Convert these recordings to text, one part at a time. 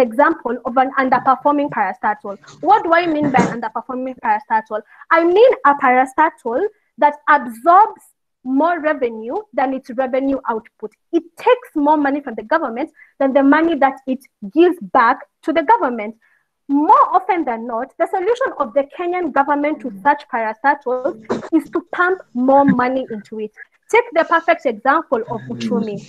example of an underperforming parastatal. What do I mean by an underperforming parastatal? I mean a parastatal that absorbs more revenue than its revenue output. It takes more money from the government than the money that it gives back to the government. More often than not, the solution of the Kenyan government to such parastatals is to pump more money into it. Take the perfect example of Uchumi.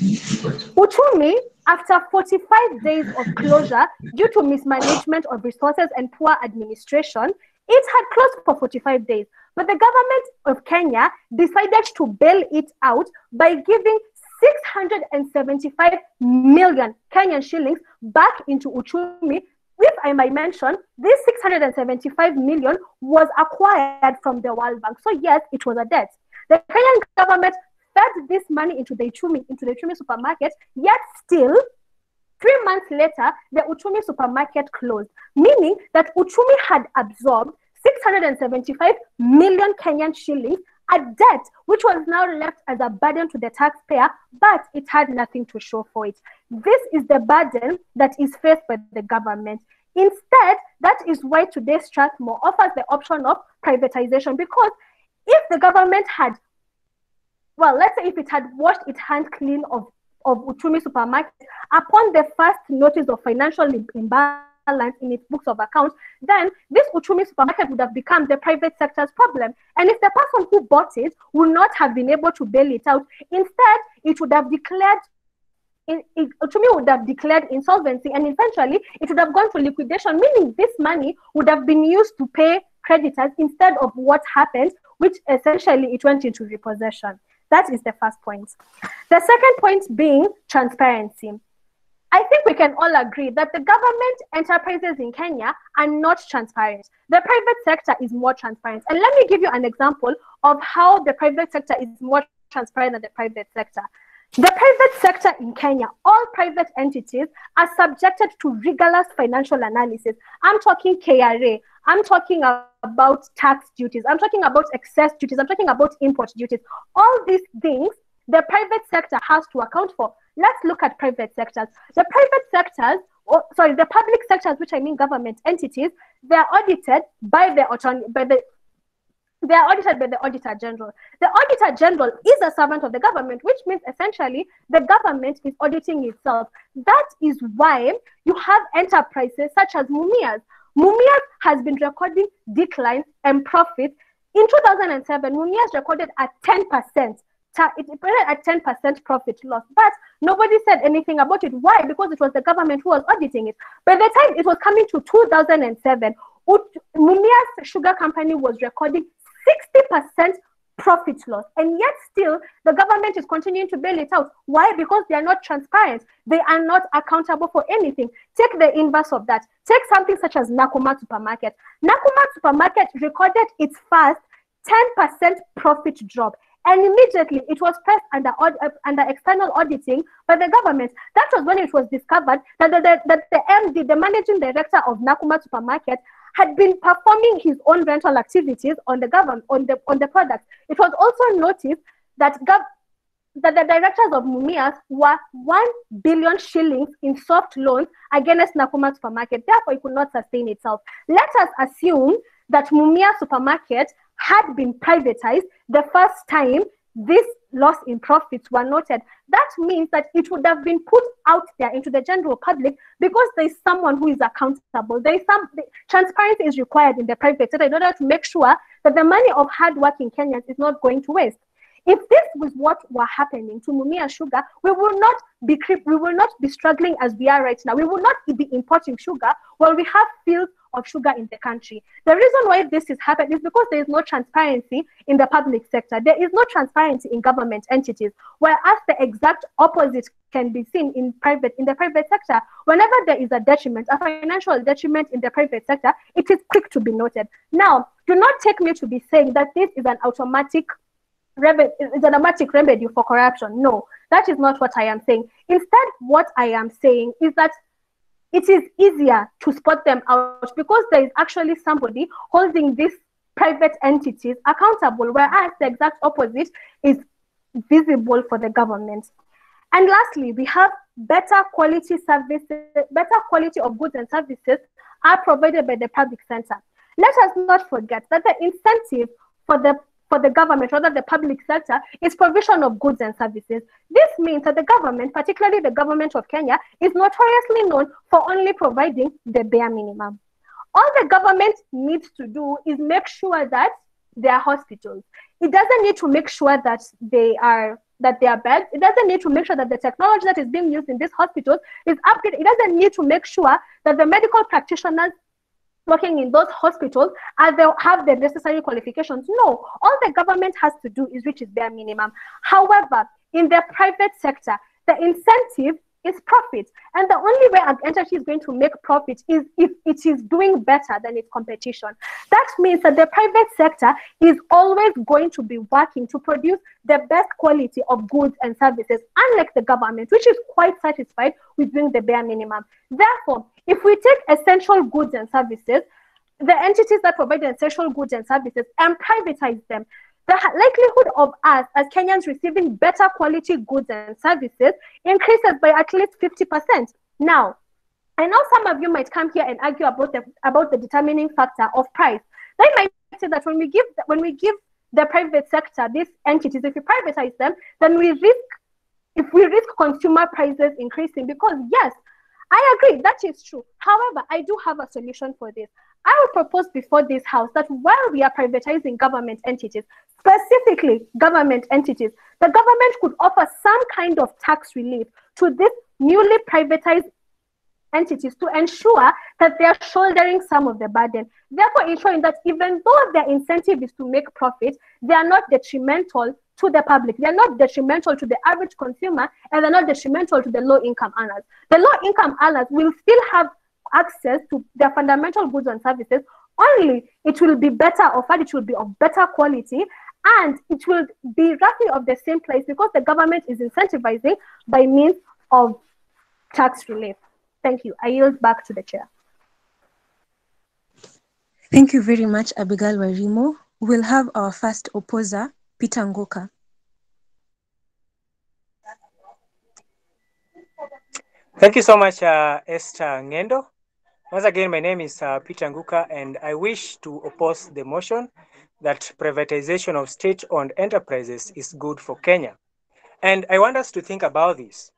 Uchumi, after 45 days of closure due to mismanagement of resources and poor administration, it had closed for 45 days. But the government of Kenya decided to bail it out by giving 675 million Kenyan shillings back into Uchumi. If I might mention, this 675 million was acquired from the World Bank. So yes, it was a debt. The Kenyan government fed this money into the Uchumi supermarket, yet still, 3 months later, the Uchumi supermarket closed, meaning that Uchumi had absorbed 675 million Kenyan shillings, a debt which was now left as a burden to the taxpayer, but it had nothing to show for it. This is the burden that is faced by the government. Instead, that is why today Strathmore offers the option of privatization, because if the government had, well, let's say if it had washed its hands clean of Uchumi supermarket upon the first notice of financial imbalance in its books of accounts, then this Uchumi supermarket would have become the private sector's problem. And if the person who bought it would not have been able to bail it out, instead, it would have declared Uchumi would have declared insolvency, and eventually it would have gone to liquidation, meaning this money would have been used to pay creditors instead of what happened, which essentially it went into repossession. That is the first point. The second point being transparency. I think we can all agree that the government enterprises in Kenya are not transparent. The private sector is more transparent. And let me give you an example of how the private sector is more transparent than the private sector. The private sector in Kenya, all private entities are subjected to rigorous financial analysis. I'm talking KRA, I'm talking about tax duties, I'm talking about excess duties, I'm talking about import duties. All these things the private sector has to account for. Let's look at private sectors. The public sectors, which I mean government entities, they are audited by the Auditor General. The Auditor General is a servant of the government, which means essentially the government is auditing itself. That is why you have enterprises such as Mumias. Mumias has been recording declines and profits. In 2007, Mumias recorded a 10%. It recorded a 10% profit loss, but nobody said anything about it. Why? Because it was the government who was auditing it. By the time it was coming to 2007, Mumias Sugar Company was recording 60% profit loss, and yet still the government is continuing to bail it out. Why? Because they are not transparent. They are not accountable for anything. Take the inverse of that. Take something such as Nakumatt Supermarket. Nakumatt Supermarket recorded its first 10% profit drop, and immediately it was pressed under external auditing by the government. That was when it was discovered that the MD, the managing director of Nakumatt Supermarket, had been performing his own rental activities on the products. It was also noticed that the directors of Mumias were 1 billion shillings in soft loans against Nakumatt Supermarket. Therefore, it could not sustain itself. Let us assume that Mumias Supermarket had been privatized the first time this loss in profits were noted. That means that it would have been put out there into the general public, because there is someone who is accountable. Transparency is required in the private sector in order to make sure that the money of hardworking Kenyans is not going to waste. If this was what were happening to Mumia Sugar, we will not be struggling as we are right now. We will not be importing sugar while we have fields of sugar in the country. The reason why this is happening is because there is no transparency in the public sector. There is no transparency in government entities, whereas the exact opposite can be seen in the private sector. Whenever there is a detriment, a financial detriment in the private sector, it is quick to be noted. Now, do not take me to be saying that this is an automatic remedy for corruption. No, that is not what I am saying. Instead, what I am saying is that it is easier to spot them out because there is actually somebody holding these private entities accountable, whereas the exact opposite is visible for the government. And lastly, we have better quality services, better quality of goods and services are provided by the public sector. Let us not forget that the incentive for the government, rather the public sector, is provision of goods and services. This means that the government, particularly the government of Kenya, is notoriously known for only providing the bare minimum. All the government needs to do is make sure that there are hospitals. It doesn't need to make sure that they are beds. It doesn't need to make sure that the technology that is being used in these hospitals is upgraded. It doesn't need to make sure that the medical practitioners working in those hospitals have the necessary qualifications. No, all the government has to do is reach its bare minimum. However, in the private sector, the incentive is profit. And the only way an entity is going to make profit is if it is doing better than its competition. That means that the private sector is always going to be working to produce the best quality of goods and services, unlike the government, which is quite satisfied with doing the bare minimum. Therefore, if we take essential goods and services, the entities that provide essential goods and services, and privatize them, the likelihood of us as Kenyans receiving better quality goods and services increases by at least 50%. Now, I know some of you might come here and argue about the determining factor of price. They might say that when we give the private sector these entities, if we privatize them, then we risk consumer prices increasing, because yes, I agree, that is true. However, I do have a solution for this. I will propose before this house that while we are privatizing government entities, specifically government entities, the government could offer some kind of tax relief to these newly privatized entities to ensure that they are shouldering some of the burden, therefore ensuring that even though their incentive is to make profit, they are not detrimental to the public. They are not detrimental to the average consumer, and they're not detrimental to the low-income earners. The low-income earners will still have access to their fundamental goods and services, only it will be better offered, it will be of better quality, and it will be roughly of the same place, because the government is incentivizing by means of tax relief. Thank you. I yield back to the chair. Thank you very much, Abigail Warimo. We'll have our first opposer, Peter Ngoka. Thank you so much, Esther Ngendo. Once again, my name is Peter Nguka, and I wish to oppose the motion that privatization of state-owned enterprises is good for Kenya. And I want us to think about this.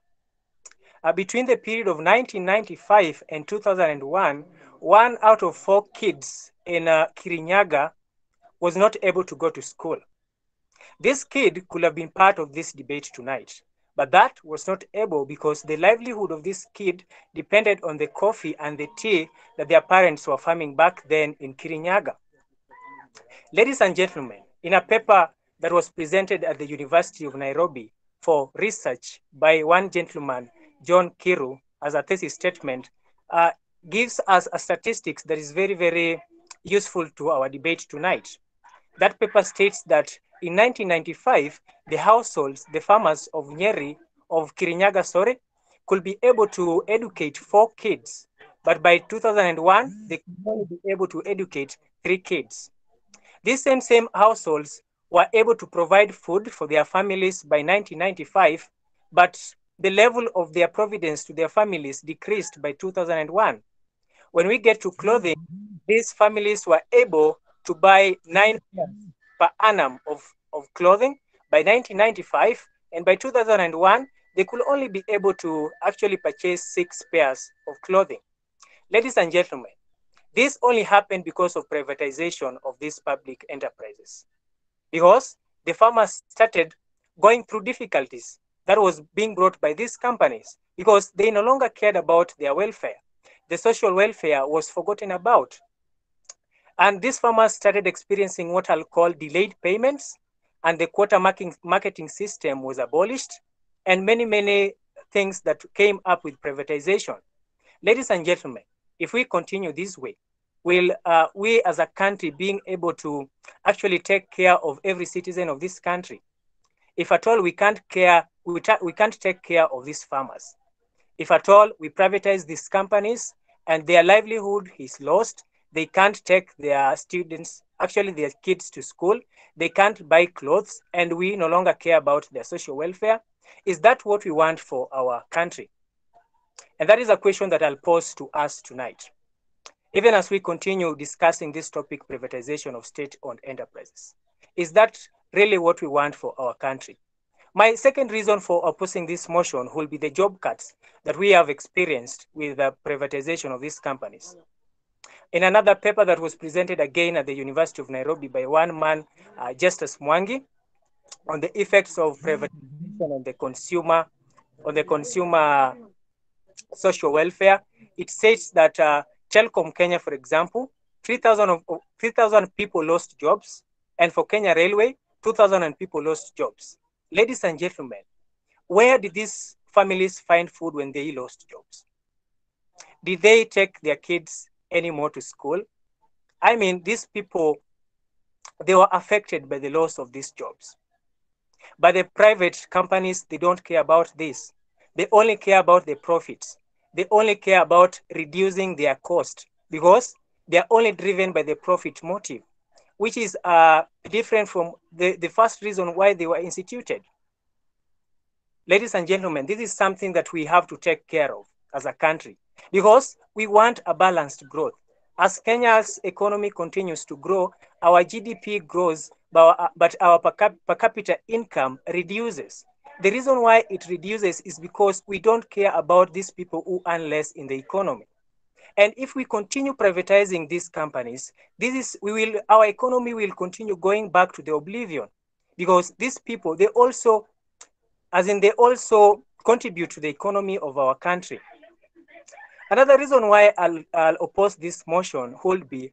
Between the period of 1995 and 2001, 1 out of 4 kids in Kirinyaga was not able to go to school. This kid could have been part of this debate tonight, but that was not able because the livelihood of this kid depended on the coffee and the tea that their parents were farming back then in Kirinyaga. Ladies and gentlemen, in a paper that was presented at the University of Nairobi for research by one gentleman, John Kiru, as a thesis statement, gives us a statistics that is very, very useful to our debate tonight. That paper states that in 1995, the households, the farmers of Kirinyaga, could be able to educate 4 kids. But by 2001, they could only be able to educate 3 kids. These same households were able to provide food for their families by 1995, but the level of their providence to their families decreased by 2001. When we get to clothing, these families were able to buy 9 pairs per annum of clothing by 1995, and by 2001, they could only be able to actually purchase 6 pairs of clothing. Ladies and gentlemen, this only happened because of privatization of these public enterprises, because the farmers started going through difficulties that was being brought by these companies, because they no longer cared about their welfare. The social welfare was forgotten about. And these farmers started experiencing what I'll call delayed payments, and the quota marketing system was abolished, and many things that came up with privatization. Ladies and gentlemen, if we continue this way, will we as a country being able to actually take care of every citizen of this country? If at all we can't take care of these farmers. If at all we privatize these companies and their livelihood is lost, they can't take their students, actually their kids, to school, they can't buy clothes, and we no longer care about their social welfare. Is that what we want for our country? And that is a question that I'll pose to us tonight, even as we continue discussing this topic, privatization of state-owned enterprises. Is that really what we want for our country? My second reason for opposing this motion will be the job cuts that we have experienced with the privatization of these companies. In another paper that was presented again at the University of Nairobi by one man, Justice Mwangi, on the effects of privatization on the consumer social welfare, it says that Telcom Kenya, for example, 3,000 people lost jobs, and for Kenya Railway, 2,000 people lost jobs. Ladies and gentlemen, where did these families find food when they lost jobs? Did they take their kids anymore to school? I mean, these people, they were affected by the loss of these jobs. But the private companies, they don't care about this. They only care about the profits. They only care about reducing their cost because they are only driven by the profit motive, which is different from the first reason why they were instituted. Ladies and gentlemen, this is something that we have to take care of as a country because we want a balanced growth. As Kenya's economy continues to grow, our GDP grows, but our per capita income reduces. The reason why it reduces is because we don't care about these people who earn less in the economy. And if we continue privatizing these companies, our economy will continue going back to the oblivion because these people, they also contribute to the economy of our country. Another reason why I'll oppose this motion would be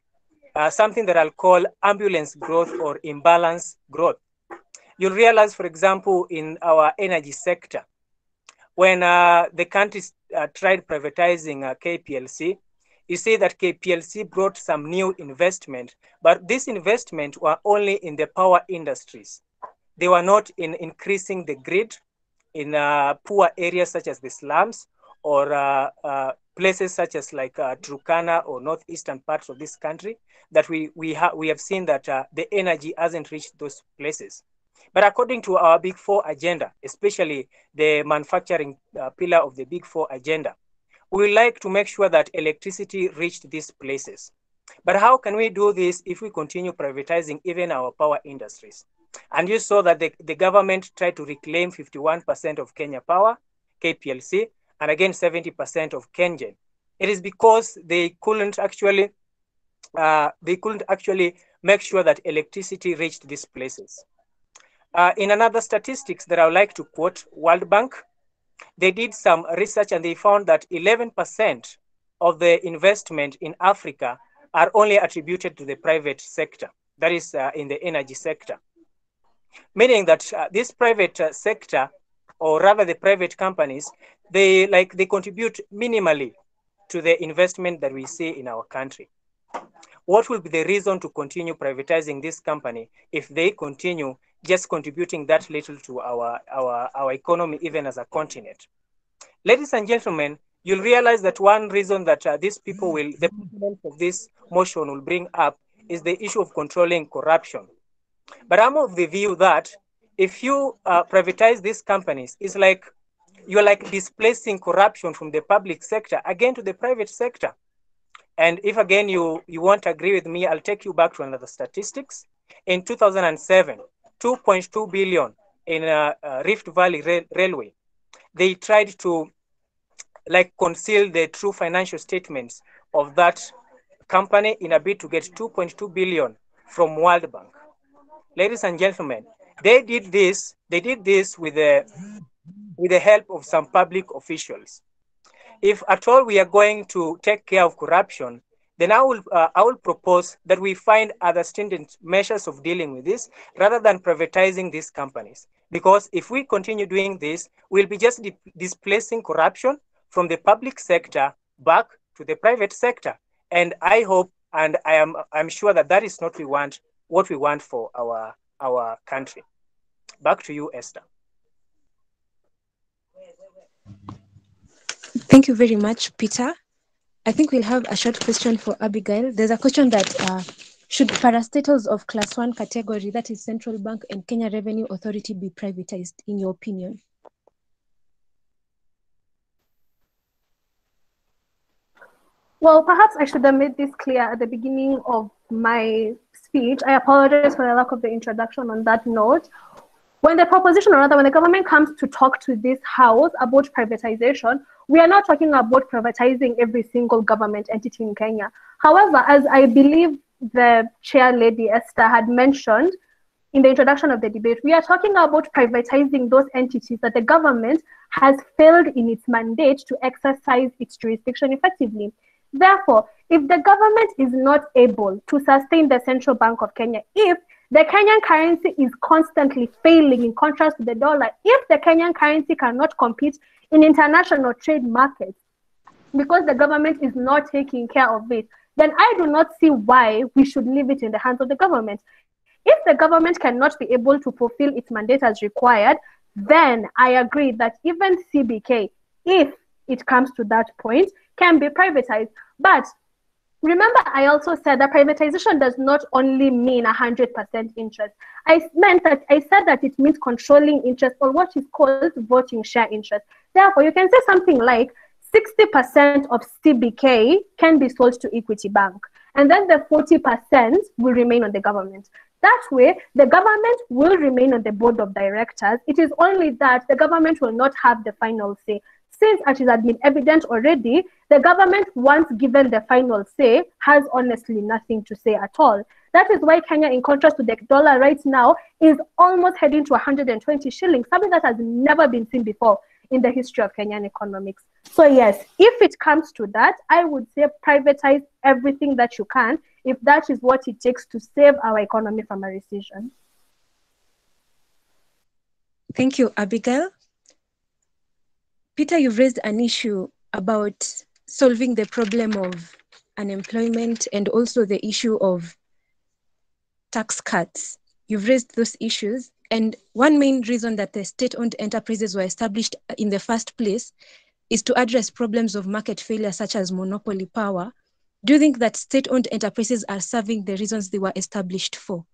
something that I'll call ambulance growth or imbalance growth. You'll realize, for example, in our energy sector, when the country tried privatizing KPLC, you see that KPLC brought some new investment, but this investment were only in the power industries. They were not in increasing the grid in poor areas such as the slums or places such as like Turkana or northeastern parts of this country, that we have seen that the energy hasn't reached those places. But according to our Big Four agenda, especially the manufacturing pillar of the Big Four agenda, we would like to make sure that electricity reached these places. But how can we do this if we continue privatizing even our power industries? And you saw that the government tried to reclaim 51% of Kenya Power, KPLC, and again 70% of Kenyan. It is because they couldn't actually make sure that electricity reached these places. In another statistics that I would like to quote, World Bank, they did some research and they found that 11% of the investment in Africa are only attributed to the private sector, that is in the energy sector. Meaning that this private sector, or rather the private companies, they contribute minimally to the investment that we see in our country. What will be the reason to continue privatizing this company if they continue just contributing that little to our economy, even as a continent? Ladies and gentlemen, you'll realize that one reason that these people the proponents of this motion will bring up is the issue of controlling corruption. But I'm of the view that if you privatize these companies, it's like you're like displacing corruption from the public sector again to the private sector. And if again you won't agree with me, I'll take you back to another statistics. In 2007, 2.2 billion in Rift Valley Railway. They tried to conceal the true financial statements of that company in a bid to get 2.2 billion from World Bank. Ladies and gentlemen, they did this with the help of some public officials. If at all we are going to take care of corruption, then I will propose that we find other stringent measures of dealing with this rather than privatizing these companies. Because if we continue doing this, we'll be just displacing corruption from the public sector back to the private sector. And I hope, and I'm sure that is not what we want for our country. Back to you, Esther. Thank you very much, Peter. I think we'll have a short question for Abigail. There's a question that should parastatals of class 1 category, that is Central Bank and Kenya Revenue Authority, be privatized, in your opinion? Well, perhaps I should have made this clear at the beginning of my speech. I apologize for the lack of the introduction on that note. When the proposition, or rather, when the government comes to talk to this house about privatization, we are not talking about privatizing every single government entity in Kenya. However, as I believe the chair lady Esther had mentioned in the introduction of the debate, we are talking about privatizing those entities that the government has failed in its mandate to exercise its jurisdiction effectively. Therefore, if the government is not able to sustain the Central Bank of Kenya, if the Kenyan currency is constantly failing in contrast to the dollar, if the Kenyan currency cannot compete in international trade markets because the government is not taking care of it, then I do not see why we should leave it in the hands of the government. If the government cannot be able to fulfill its mandate as required, then I agree that even CBK, if it comes to that point, can be privatized. But remember, I also said that privatization does not only mean 100% interest. I said that it means controlling interest, or what is called voting share interest. Therefore, you can say something like 60% of CBK can be sold to Equity Bank, and then the 40% will remain on the government. That way, the government will remain on the board of directors. It is only that the government will not have the final say. Since as it has been evident already, the government, once given the final say, has honestly nothing to say at all. That is why Kenya, in contrast to the dollar right now, is almost heading to 120 shillings, something that has never been seen before in the history of Kenyan economics. So yes, if it comes to that, I would say privatize everything that you can, if that is what it takes to save our economy from a recession. Thank you, Abigail. Peter, you've raised an issue about solving the problem of unemployment and also the issue of tax cuts. You've raised those issues. And one main reason that the state-owned enterprises were established in the first place is to address problems of market failure, such as monopoly power. Do you think that state-owned enterprises are serving the reasons they were established for?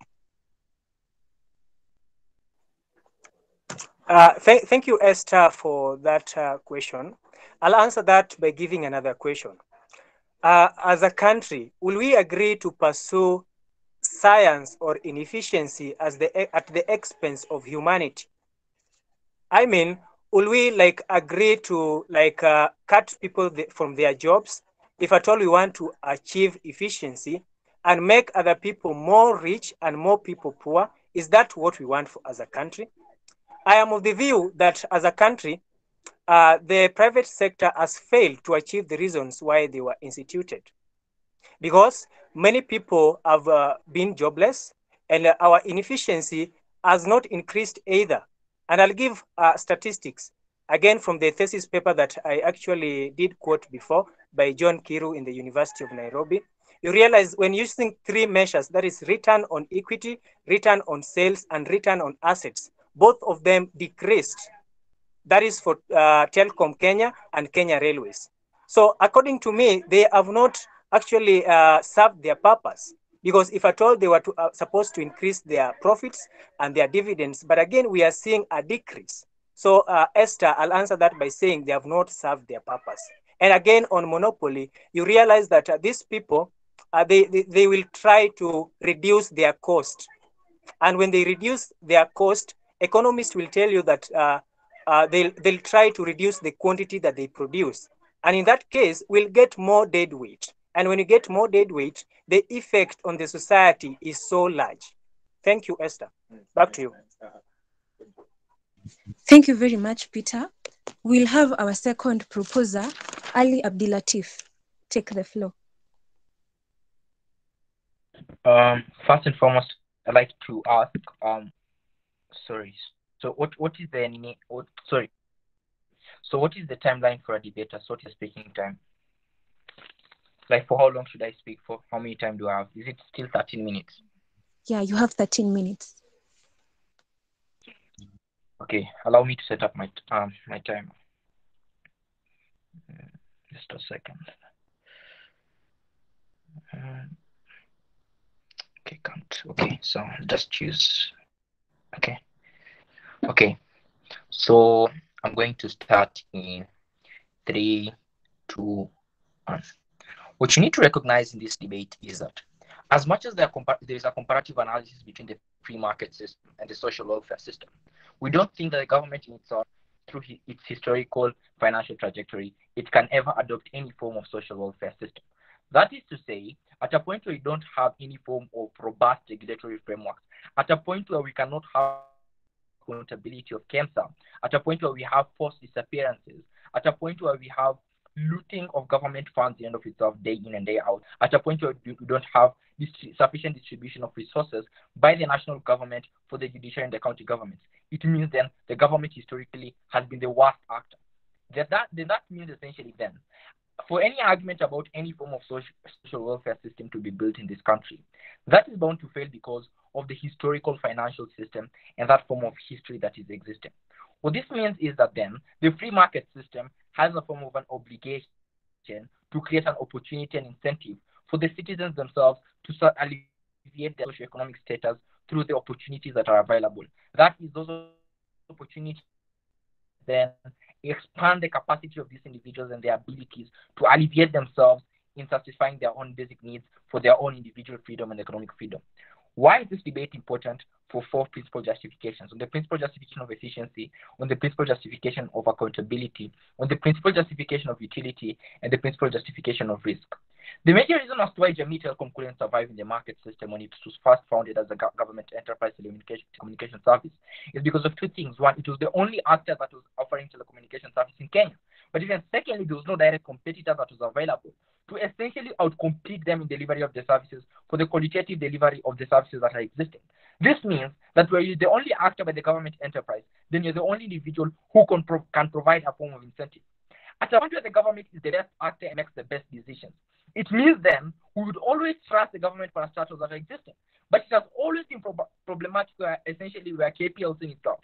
Thank you, Esther, for that question. I'll answer that by giving another question. As a country, will we agree to pursue science or inefficiency at the expense of humanity? I mean, will we agree to cut people from their jobs if at all we want to achieve efficiency and make other people more rich and more people poor? Is that what we want as a country? I am of the view that as a country, the private sector has failed to achieve the reasons why they were instituted, because many people have been jobless, and our inefficiency has not increased either. And I'll give statistics, again, from the thesis paper that I actually did quote before by John Kiru in the University of Nairobi. You realize when using three measures, that is return on equity, return on sales, and return on assets, both of them decreased. That is for Telkom Kenya and Kenya Railways. So according to me, they have not actually served their purpose, because if at all they were supposed to increase their profits and their dividends, but again, we are seeing a decrease. So Esther, I'll answer that by saying they have not served their purpose. And again, on monopoly, you realize that these people, they will try to reduce their cost. And when they reduce their cost, economists will tell you that they'll try to reduce the quantity that they produce. And in that case, we'll get more dead weight. And when you get more dead weight, the effect on the society is so large. Thank you, Esther. Back to you. Thank you very much, Peter. We'll have our second proposer, Ali Abdilatif, take the floor. First and foremost, I'd like to ask, so what is the what is the timeline for a debater? So what is speaking time? Like, for how long should I speak for? How many time do I have? Is it still 13 minutes? Yeah, you have 13 minutes. Okay, allow me to set up my my timer. Just a second. Okay, can't. Okay, so just choose. Okay. So I'm going to start in 3, 2, 1. What you need to recognize in this debate is that as much as there is a comparative analysis between the free market system and the social welfare system, we don't think that the government in itself, through its historical financial trajectory, it can ever adopt any form of social welfare system. That is to say, at a point where we don't have any form of robust regulatory frameworks, at a point where we cannot have accountability of cancer, at a point where we have forced disappearances, at a point where we have looting of government funds in and of itself day in and day out, at a point where we don't have sufficient distribution of resources by the national government for the judiciary and the county governments, it means then the government historically has been the worst actor. Then that means essentially then, for any argument about any form of social welfare system to be built in this country, that is bound to fail because of the historical financial system and that form of history that is existing. What this means is that then the free market system has a form of an obligation to create an opportunity and incentive for the citizens themselves to start alleviate their socioeconomic status through the opportunities that are available. That is, those opportunities then expand the capacity of these individuals and their abilities to alleviate themselves in satisfying their own basic needs for their own individual freedom and economic freedom. Why is this debate important? For four principal justifications: on the principal justification of efficiency, on the principal justification of accountability, on the principal justification of utility, and the principal justification of risk. The major reason as to why Jamii Telecom couldn't survive in the market system when it was first founded as a government enterprise telecommunication service is because of two things. One, it was the only actor that was offering telecommunication service in Kenya. But even secondly, there was no direct competitor that was available to essentially outcompete them in delivery of the services for the qualitative delivery of the services that are existing. This means that where you're the only actor by the government enterprise, then you're the only individual who can provide a form of incentive. At a point where the government is the best actor and makes the best decisions, it means then we would always trust the government parastatals that are existing. But it has always been problematic where essentially where KPLC in itself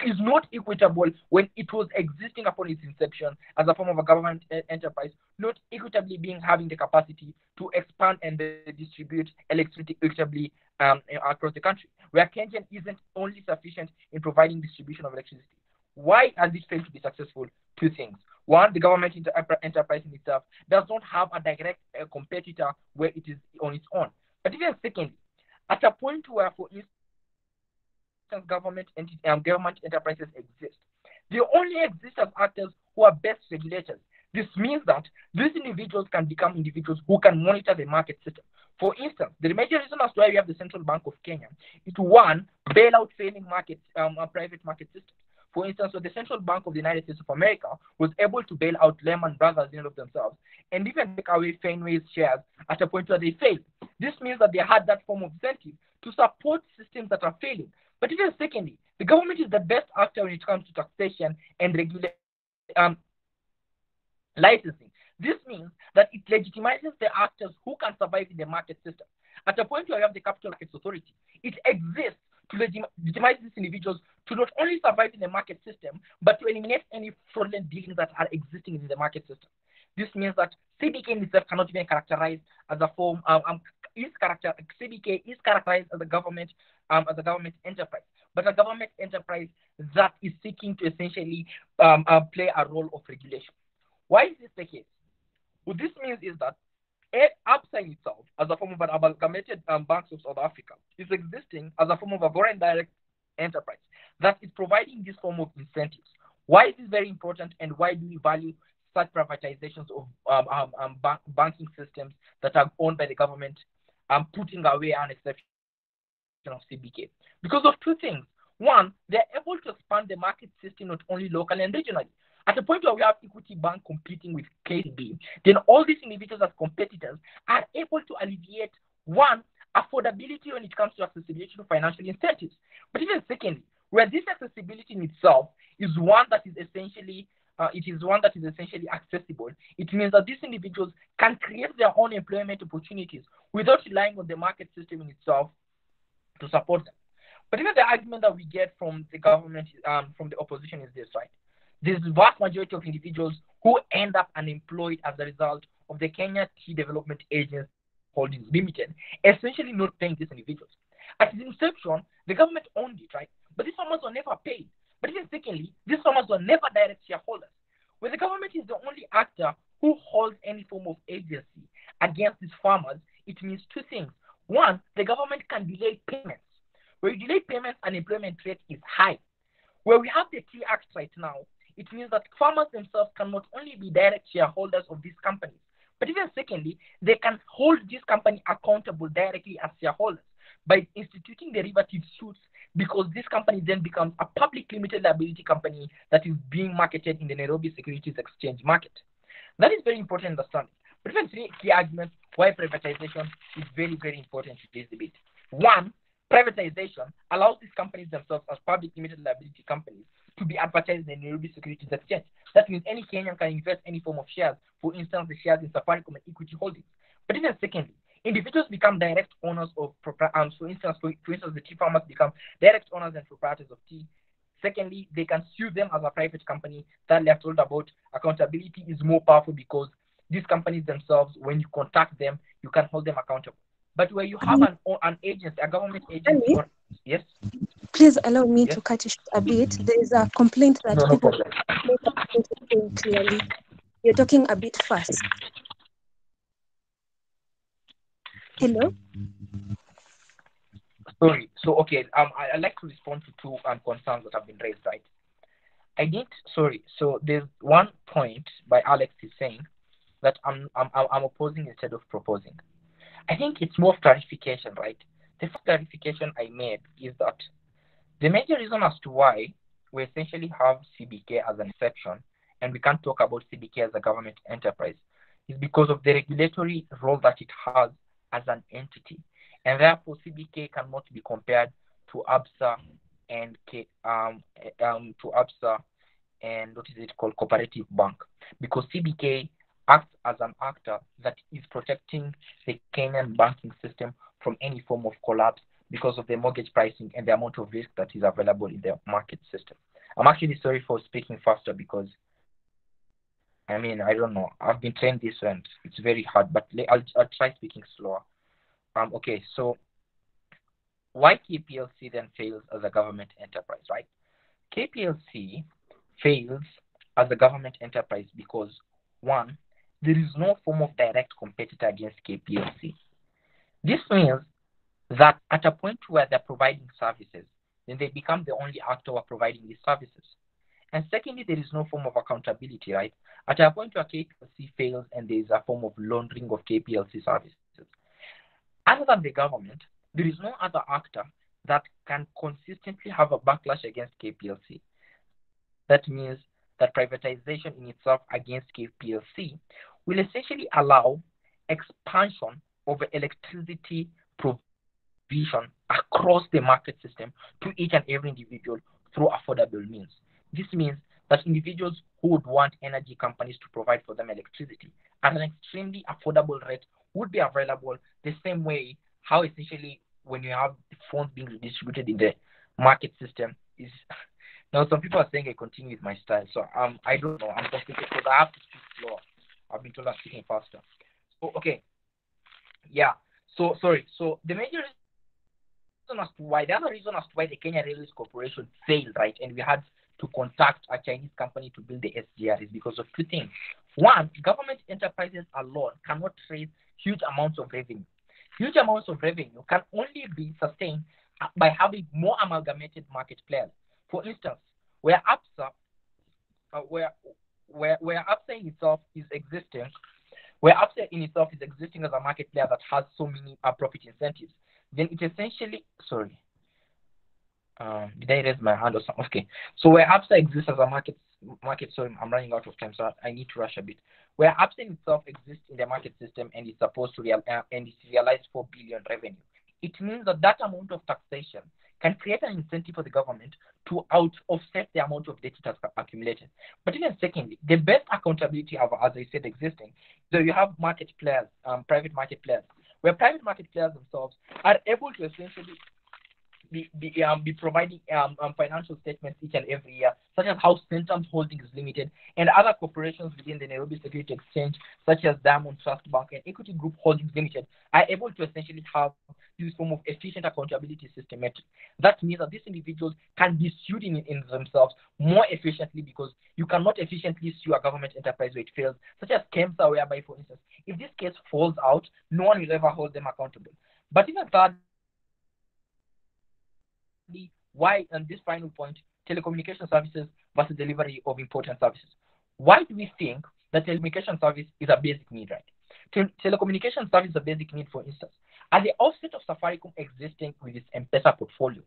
is not equitable when it was existing upon its inception as a form of a government enterprise, not equitably having the capacity to expand and distribute electricity equitably across the country, where Kenyan isn't only sufficient in providing distribution of electricity. Why has it failed to be successful? Two things. One, the government enterprise in itself does not have a direct competitor where it is on its own. But even secondly, at a point where, for instance, government enterprises exist, they only exist as actors who are best regulators. This means that these individuals can become individuals who can monitor the market system. For instance, the major reason as to why we have the Central Bank of Kenya is to, one, bail out failing private market systems. For instance, the Central Bank of the United States of America was able to bail out Lehman Brothers in and of themselves and even take away Fenway's shares at a point where they failed. This means that they had that form of incentive to support systems that are failing. But even secondly, the government is the best actor when it comes to taxation and licensing. This means that it legitimizes the actors who can survive in the market system. At a point where you have the Capital Markets Authority, it exists to legitimize these individuals to not only survive in the market system, but to eliminate any fraudulent dealings that are existing in the market system. This means that CBK in itself cannot even characterize as a form. CBK is characterized as a government enterprise, but a government enterprise that is seeking to essentially play a role of regulation. Why is this the case? What this means is that ABSA itself, as a form of an amalgamated banks of South Africa, is existing as a form of a foreign direct enterprise that is providing this form of incentives. Why is this very important, and why do we value such privatizations of banking systems that are owned by the government, putting away an exception of CBK? Because of two things. One, they're able to expand the market system not only locally and regionally. At the point where we have Equity Bank competing with KCB, then all these individuals as competitors are able to alleviate, one, affordability when it comes to accessibility to financial incentives. But even secondly, where this accessibility in itself is one that is essentially accessible, it means that these individuals can create their own employment opportunities without relying on the market system in itself to support them. But even the argument that we get from the government, from the opposition is this, right? There's a vast majority of individuals who end up unemployed as a result of the Kenya Tea Development Agency Holdings Limited essentially not paying these individuals. At its inception, the government owned it, right? But these farmers were never paid. But even secondly, these farmers were never direct shareholders. Where the government is the only actor who holds any form of agency against these farmers, it means two things. One, the government can delay payments. Where you delay payments, unemployment rate is high. Where we have the T Act right now, it means that farmers themselves can not only be direct shareholders of these companies, but even secondly, they can hold this company accountable directly as shareholders by instituting derivative suits, because this company then becomes a public limited liability company that is being marketed in the Nairobi Securities Exchange market. That is very important to understand. But even three key arguments why privatization is very, very important to this debate. One, privatization allows these companies themselves as public limited liability companies to be advertised in the Nairobi Securities Exchange. That means any Kenyan can invest any form of shares, for instance, the shares in Safaricom and equity holdings. But even secondly, individuals become direct owners of property. For instance, the tea farmers become direct owners and proprietors of tea. Secondly, they can sue them as a private company. Thirdly, I've told about accountability is more powerful because these companies themselves, when you contact them, you can hold them accountable. But where you have an agency, a government agency, yes? Please allow me Yes? to cut you short a bit. There is a complaint that No people problem. make up clearly. You're talking a bit fast. Hello? Sorry. So, okay, I'd like to respond to two concerns that have been raised, right? So there's one point by Alex is saying that I'm opposing instead of proposing. I think it's more clarification, right? The first clarification I made is that the major reason as to why we essentially have CBK as an exception and we can't talk about CBK as a government enterprise is because of the regulatory role that it has as an entity. And therefore, CBK cannot be compared to ABSA and what is it called, Cooperative Bank, because CBK acts as an actor that is protecting the Kenyan banking system from any form of collapse because of the mortgage pricing and the amount of risk that is available in the market system. I'm actually sorry for speaking faster because, I mean, I don't know. I've been trained this and it's very hard, but I'll try speaking slower. Okay, so why KPLC then fails as a government enterprise, right? KPLC fails as a government enterprise because, one, there is no form of direct competitor against KPLC. This means that at a point where they're providing services, then they become the only actor who are providing these services. And secondly, there is no form of accountability, right? At a point where KPLC fails and there is a form of laundering of KPLC services, other than the government, there is no other actor that can consistently have a backlash against KPLC. That means that privatization in itself against KPLC will essentially allow expansion of electricity provision across the market system to each and every individual through affordable means. This means that individuals who would want energy companies to provide for them electricity at an extremely affordable rate would be available the same way how essentially when you have phones being redistributed in the market system is. Now, some people are saying I continue with my style, so I don't know. I'm complicated because I have to speak slower. I've been told I'm speaking faster. So, okay. Yeah. So, sorry. So, the major reason as to why, the other reason as to why the Kenya Railways Corporation failed, right, and we had to contact a Chinese company to build the SGR is because of two things. One, government enterprises alone cannot raise huge amounts of revenue. Huge amounts of revenue can only be sustained by having more amalgamated market players. For instance, where ABSA in itself is existing, as a market player that has so many profit incentives, then it essentially, sorry, did I raise my hand or something? Okay, so where ABSA exists as a market, sorry, I'm running out of time, so I need to rush a bit. Where ABSA in itself exists in the market system and is supposed to and it's realized 4 billion revenue, it means that amount of taxation can create an incentive for the government to offset the amount of debt it has accumulated. But even secondly, the best accountability of, as I said, existing, so you have market players, private market players, where private market players themselves are able to essentially be providing financial statements each and every year, such as how Centum Holdings Limited and other corporations within the Nairobi Securities Exchange, such as Diamond Trust Bank and Equity Group Holdings Limited, are able to essentially have this form of efficient accountability system metric. That means that these individuals can be sued in themselves more efficiently, because you cannot efficiently sue a government enterprise where it fails, such as KEMSA, whereby, for instance, if this case falls out, no one will ever hold them accountable. But even thirdly, why, and this final point, telecommunication services versus delivery of important services. Why do we think that telecommunication service is a basic need, right? Telecommunication service is a basic need, for instance. At the offset of Safaricom existing with its M-Pesa portfolio,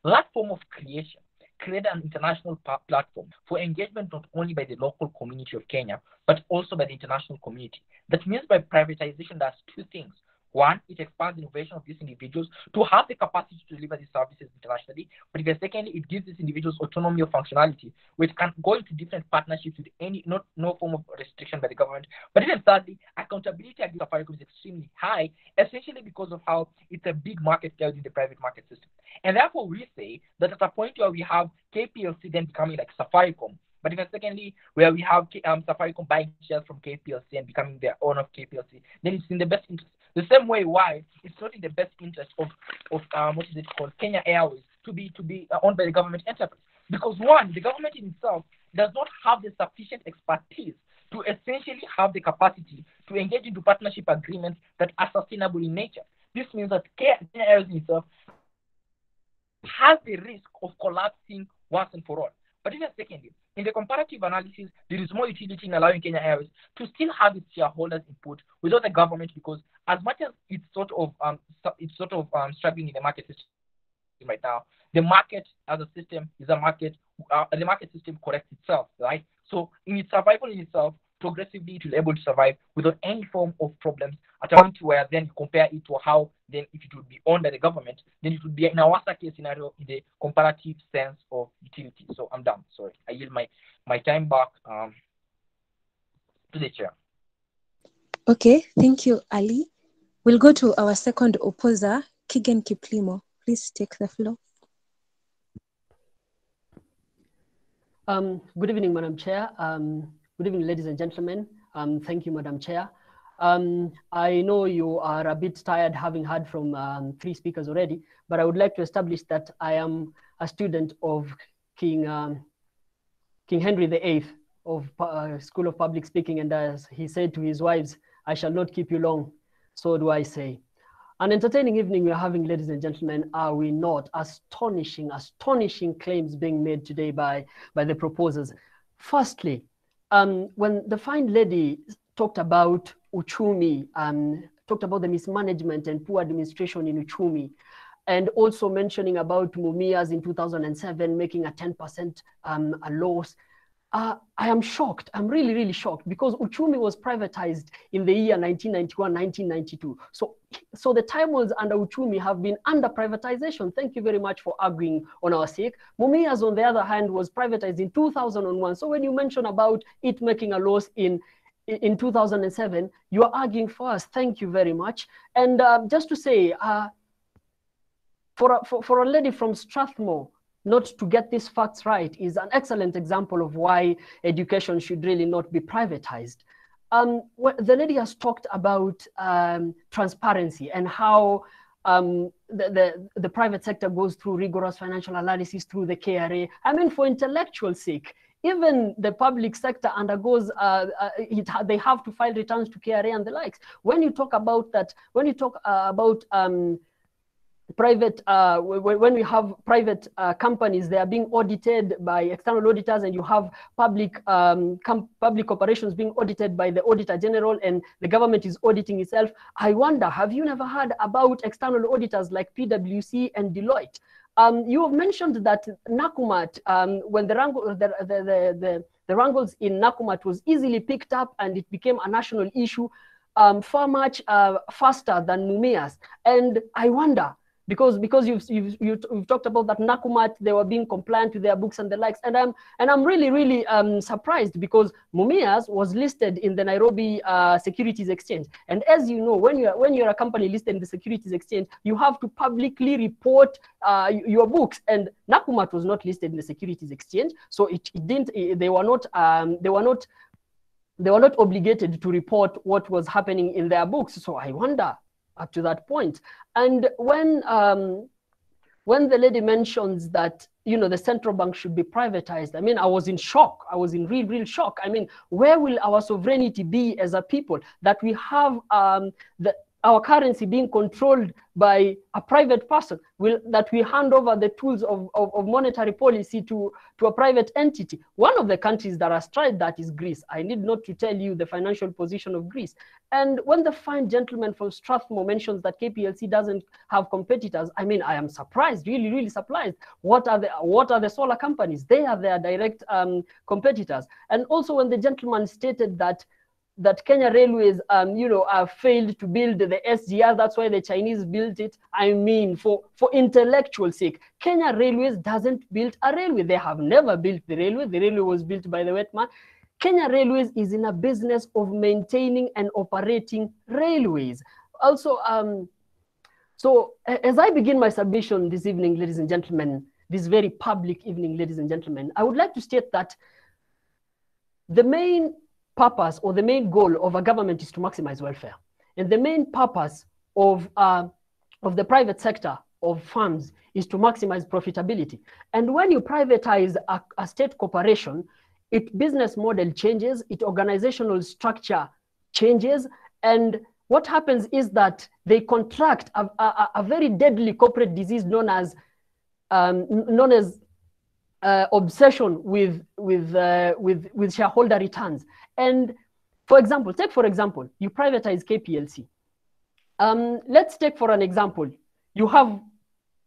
that form of creation created an international platform for engagement not only by the local community of Kenya, but also by the international community. That means by privatization, there's two things. One, it expands innovation of these individuals to have the capacity to deliver these services internationally. But even secondly, it gives these individuals autonomy of functionality, which can go into different partnerships with no form of restriction by the government. But even thirdly, accountability at Safaricom is extremely high, essentially because of how it's a big market player in the private market system. And therefore, we say that at a point where we have KPLC then becoming like Safaricom, but even secondly, where we have Safaricom buying shares from KPLC and becoming their owner of KPLC, then it's in the best interest. The same way, why it's not in the best interest of what is it called, Kenya Airways, to be owned by the government enterprise, because one, the government in itself does not have the sufficient expertise to essentially have the capacity to engage into partnership agreements that are sustainable in nature. This means that Kenya Airways in itself has the risk of collapsing once and for all. But even secondly, in the comparative analysis, there is more utility in allowing Kenya Airways to still have its shareholders' input without the government, because as much as it's sort of struggling in the market system right now, the market as a system is a market. The market system corrects itself, right? So in its survival in itself, progressively it will be able to survive without any form of problems, at a point where then you compare it to how then if it would be owned by the government, then it would be in a worse case scenario in the comparative sense of utility. So I'm done. Sorry. I yield my time back to the chair. Okay, thank you, Ali. We'll go to our second opposer, Kigen Kiplimo. Please take the floor. Good evening, Madam Chair. Good evening, ladies and gentlemen. Thank you, Madam Chair. I know you are a bit tired having heard from 3 speakers already, but I would like to establish that I am a student of King Henry VIII of School of Public Speaking, and as he said to his wives, I shall not keep you long, so do I say. An entertaining evening we are having, ladies and gentlemen, are we not? Astonishing claims being made today by the proposers. Firstly, when the fine lady talked about uchumi, talked about the mismanagement and poor administration in uchumi, and also mentioning about Mumias in 2007 making a 10% a loss, I am shocked. I'm really, really shocked, because uchumi was privatized in the year 1991, 1992. So the time was under uchumi have been under privatization. Thank you very much for arguing on our sake. Mumias, on the other hand, was privatized in 2001. So when you mention about it making a loss in 2007, you are arguing for us. Thank you very much. And just to say, for a lady from Strathmore not to get these facts right is an excellent example of why education should really not be privatized. The lady has talked about transparency and how the private sector goes through rigorous financial analysis through the KRA. I mean, for intellectual sake, even the public sector undergoes, they have to file returns to KRA and the likes. When you talk about that, when you talk about private, when we have private companies, they are being audited by external auditors, and you have public operations being audited by the Auditor General, and the government is auditing itself. I wonder, have you never heard about external auditors like PwC and Deloitte? You have mentioned that Nakumat, when the wrangles in Nakumat was easily picked up and it became a national issue, far much faster than Mumias. And I wonder, because you've talked about that Nakumat, they were being compliant with their books and the likes, and I'm really surprised, because Mumias was listed in the Nairobi Securities Exchange, and as you know, when you're a company listed in the Securities Exchange, you have to publicly report your books, and Nakumat was not listed in the Securities Exchange, so they were not obligated to report what was happening in their books. So I wonder, to that point. And when the lady mentions that, you know, the central bank should be privatized, I mean, I was in shock. I was in real shock. I mean, where will our sovereignty be as a people that we have our currency being controlled by a private person, that we hand over the tools of monetary policy to a private entity? One of the countries that has tried that is Greece. I need not to tell you the financial position of Greece. And when the fine gentleman from Strathmore mentions that KPLC doesn't have competitors, I mean, I am surprised, really surprised. What are the solar companies? They are their direct competitors. And also when the gentleman stated that Kenya Railways, failed to build the SGR. That's why the Chinese built it. I mean, for intellectual sake, Kenya Railways doesn't build a railway. They have never built the railway. The railway was built by the wet man. Kenya Railways is in a business of maintaining and operating railways. Also, so as I begin my submission this evening, ladies and gentlemen, this very public evening, ladies and gentlemen, I would like to state that the main purpose or the main goal of a government is to maximize welfare. And the main purpose of the private sector, of firms, is to maximize profitability. And when you privatize a state corporation, its business model changes, its organizational structure changes, and what happens is that they contract a very deadly corporate disease known as obsession with shareholder returns. And for example, you privatize KPLC. Let's take for an example, you have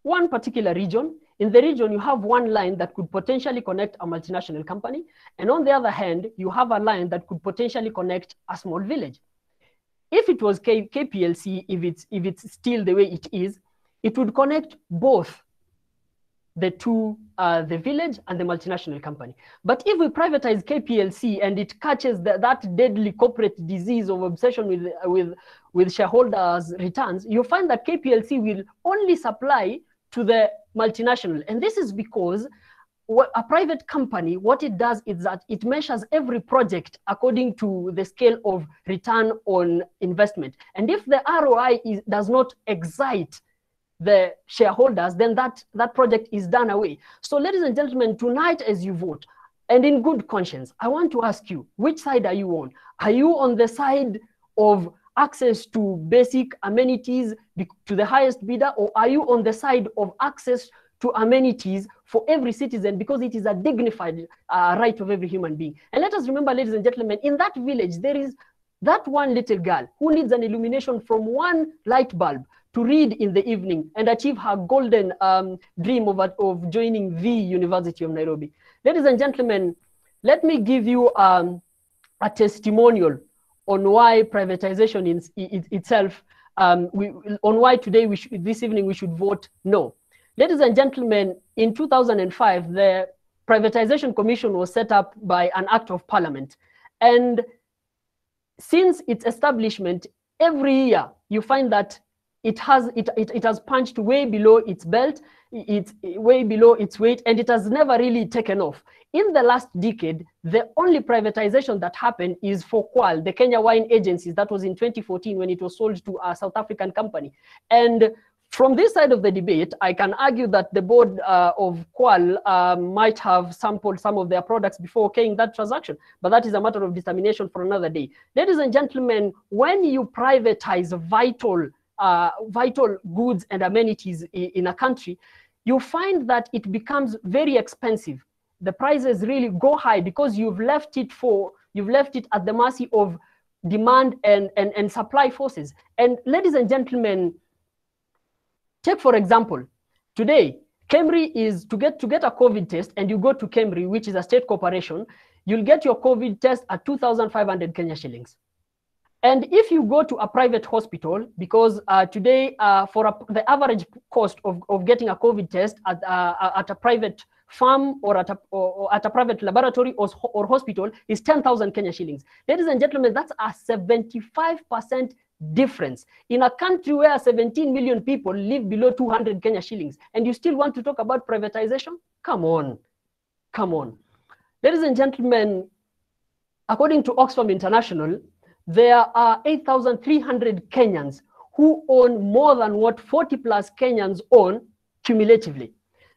one particular region. In the region, you have one line that could potentially connect a multinational company. And on the other hand, you have a line that could potentially connect a small village. If it was KPLC, if it's still the way it is, it would connect both the village and the multinational company. But if we privatize KPLC and it catches that deadly corporate disease of obsession with shareholders' returns, you find that KPLC will only supply to the multinational. And this is because a private company, what it does is that it measures every project according to the scale of return on investment. And if the ROI does not excite the shareholders, then that project is done away. So ladies and gentlemen, tonight as you vote, and in good conscience, I want to ask you, which side are you on? Are you on the side of access to basic amenities to the highest bidder, or are you on the side of access to amenities for every citizen, because it is a dignified right of every human being? And let us remember, ladies and gentlemen, in that village, there is that one little girl who needs an illumination from one light bulb to read in the evening and achieve her golden dream of joining the University of Nairobi. Ladies and gentlemen, let me give you a testimonial on why privatization itself, on why today, this evening, we should vote no. Ladies and gentlemen, in 2005, the Privatization Commission was set up by an act of parliament. And since its establishment, every year, you find that it has punched way below its belt, it's way below its weight, and it has never really taken off. In the last decade, the only privatization that happened is for Kwal, the Kenya Wine Agencies. That was in 2014 when it was sold to a South African company. And from this side of the debate, I can argue that the board of Kwal might have sampled some of their products before okaying that transaction, but that is a matter of determination for another day. Ladies and gentlemen, when you privatize vital goods and amenities in a country, you find that it becomes very expensive. The prices really go high because you've left it at the mercy of demand and supply forces. And ladies and gentlemen, take for example, today, Kemri is to get a COVID test, and you go to Kemri, which is a state corporation, you'll get your COVID test at 2,500 Kenya shillings. And if you go to a private hospital, because today, the average cost of getting a COVID test at a private farm or at a private laboratory or hospital is 10,000 Kenya shillings. Ladies and gentlemen, that's a 75% difference in a country where 17 million people live below 200 Kenya shillings, and you still want to talk about privatization? Come on. Ladies and gentlemen, according to Oxfam International, there are 8,300 Kenyans who own more than what 40 plus Kenyans own cumulatively.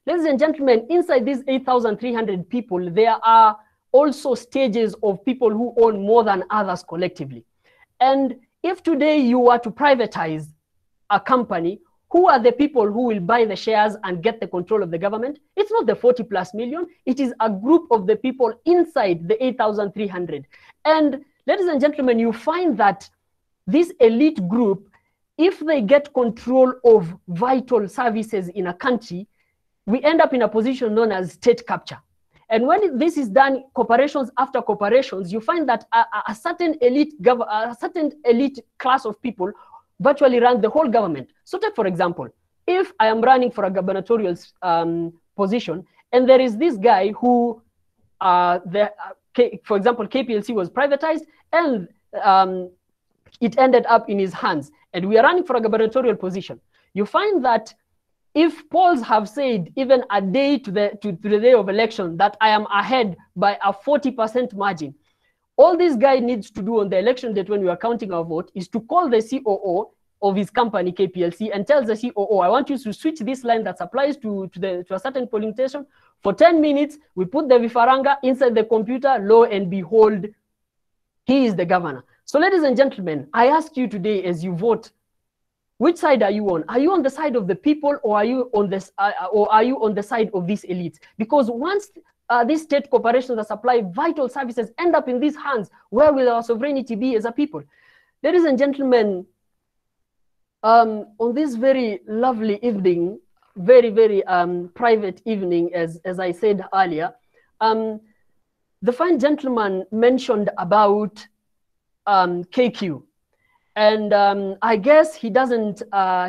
Ladies and gentlemen, inside these 8,300 people, there are also stages of people who own more than others collectively. And if today you were to privatize a company, who are the people who will buy the shares and get the control of the government? It's not the 40 plus million. It is a group of the people inside the 8,300. And ladies and gentlemen, you find that this elite group, if they get control of vital services in a country, we end up in a position known as state capture. And when this is done, corporations after corporations, you find that a certain elite class of people virtually run the whole government. So take, for example, if I am running for a gubernatorial position, and there is this guy who, for example, KPLC was privatized, and it ended up in his hands, and we are running for a gubernatorial position. You find that if polls have said even a day to the day of election that I am ahead by a 40% margin, all this guy needs to do on the election date when we are counting our vote is to call the COO of his company, KPLC, and tells the COO, I want you to switch this line that supplies to a certain polling station. For 10 minutes, we put the vifaranga inside the computer, lo and behold, he is the governor. So ladies and gentlemen, I ask you today as you vote, which side are you on? Are you on the side of the people, or are you on this, or are you on the side of these elites? Because once these state corporations that supply vital services end up in these hands, where will our sovereignty be as a people? Ladies and gentlemen, on this very lovely evening, very, very private evening, as I said earlier, the fine gentleman mentioned about KQ. And I guess he doesn't,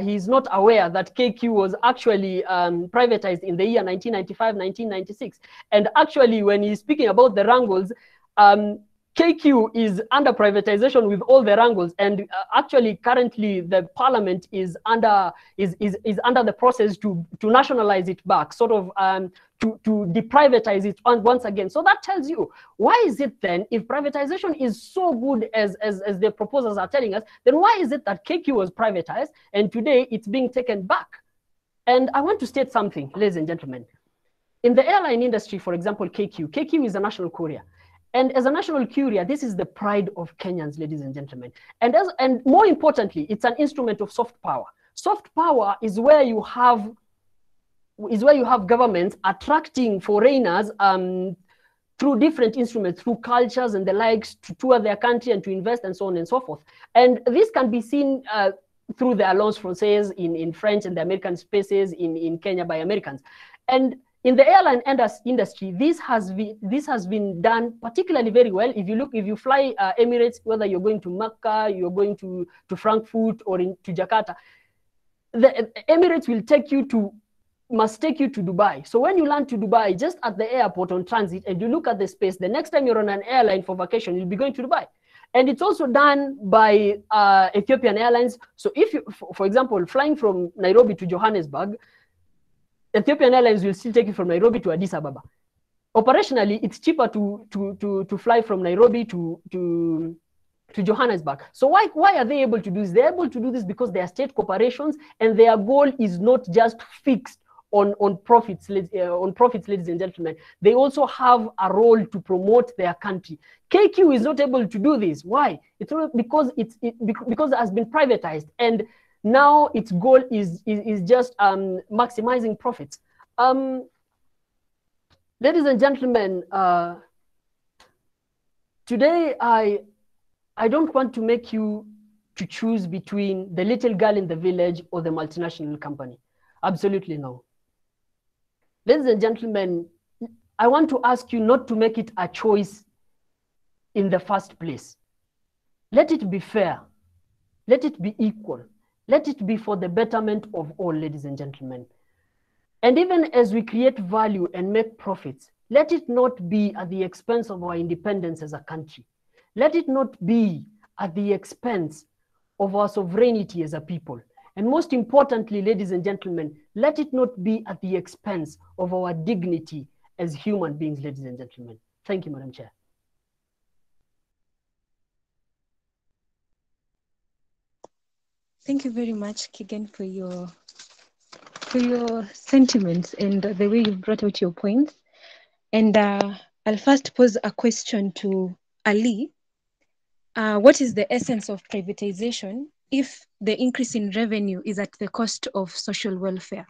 he's not aware that KQ was actually privatized in the year 1995, 1996. And actually, when he's speaking about the wrangles, KQ is under privatization with all the wrangles. And actually, currently, the parliament is under the process to nationalize it back, sort of to deprivatize it once again. So that tells you, why is it then, if privatization is so good as the proposals are telling us, then why is it that KQ was privatized and today it's being taken back? And I want to state something, ladies and gentlemen. In the airline industry, for example, KQ is a national courier. And as a national courier, this is the pride of Kenyans, ladies and gentlemen. And more importantly, it's an instrument of soft power. Soft power is where you have governments attracting foreigners through different instruments, through cultures and the likes, to tour their country and to invest and so on and so forth. And this can be seen through the Alliance Française in French and the American spaces in Kenya by Americans. And in the airline industry, this has been done particularly very well. If you fly Emirates, whether you're going to Mecca, you're going to Frankfurt or to Jakarta, the Emirates must take you to Dubai. So when you land to Dubai, just at the airport on transit, and you look at the space, the next time you're on an airline for vacation, you'll be going to Dubai. And it's also done by Ethiopian Airlines. So if you, for example, flying from Nairobi to Johannesburg, Ethiopian Airlines will still take you from Nairobi to Addis Ababa. Operationally, it's cheaper to fly from Nairobi to Johannesburg. So why are they able to do this? They're able to do this because they are state corporations, and their goal is not just fixed on profits, ladies and gentlemen. They also have a role to promote their country. KQ is not able to do this. Why? It's not because because it has been privatized, and now its goal is just maximizing profits. Ladies and gentlemen, today I don't want to make you to choose between the little girl in the village or the multinational company. Absolutely no. Ladies and gentlemen, I want to ask you not to make it a choice in the first place. Let it be fair. Let it be equal. Let it be for the betterment of all, ladies and gentlemen. And even as we create value and make profits, let it not be at the expense of our independence as a country. Let it not be at the expense of our sovereignty as a people. And most importantly, ladies and gentlemen, let it not be at the expense of our dignity as human beings, ladies and gentlemen. Thank you, Madam Chair. Thank you very much, Keegan, for your sentiments and the way you brought out your points. And I'll first pose a question to Ali. What is the essence of privatization if the increase in revenue is at the cost of social welfare?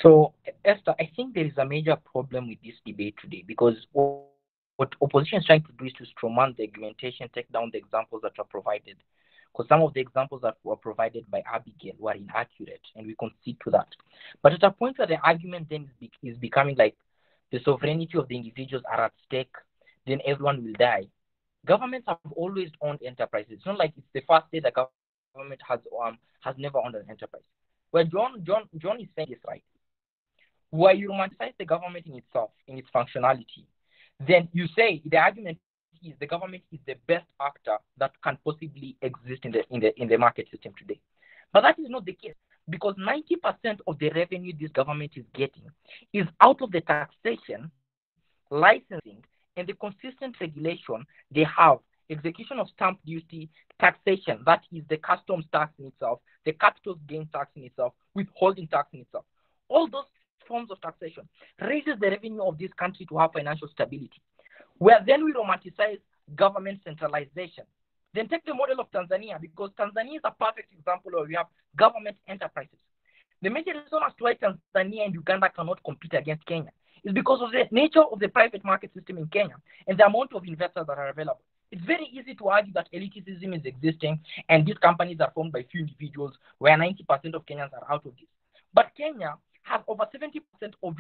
So, Esther, I think there is a major problem with this debate today because what opposition is trying to do is to strawman the argumentation, take down the examples that are provided. Because some of the examples that were provided by Abigail were inaccurate, and we concede to that. But at a point where the argument then is becoming like the sovereignty of the individuals are at stake, then everyone will die. Governments have always owned enterprises. It's not like it's the first day the government has never owned an enterprise. Well, John is saying this right. Where you romanticize the government in itself, in its functionality, then you say the argument is the government is the best actor that can possibly exist in the market system today. But that is not the case, because 90% of the revenue this government is getting is out of the taxation, licensing, and the consistent regulation they have. Execution of stamp duty, taxation, that is the customs tax in itself, the capital gain tax in itself, withholding tax in itself. All those forms of taxation raises the revenue of this country to have financial stability. Where then we romanticize government centralization. Then take the model of Tanzania, because Tanzania is a perfect example where we have government enterprises. The major reason as to why Tanzania and Uganda cannot compete against Kenya is because of the nature of the private market system in Kenya and the amount of investors that are available. It's very easy to argue that elitism is existing and these companies are formed by few individuals, where 90% of Kenyans are out of this. But Kenya has over 70% of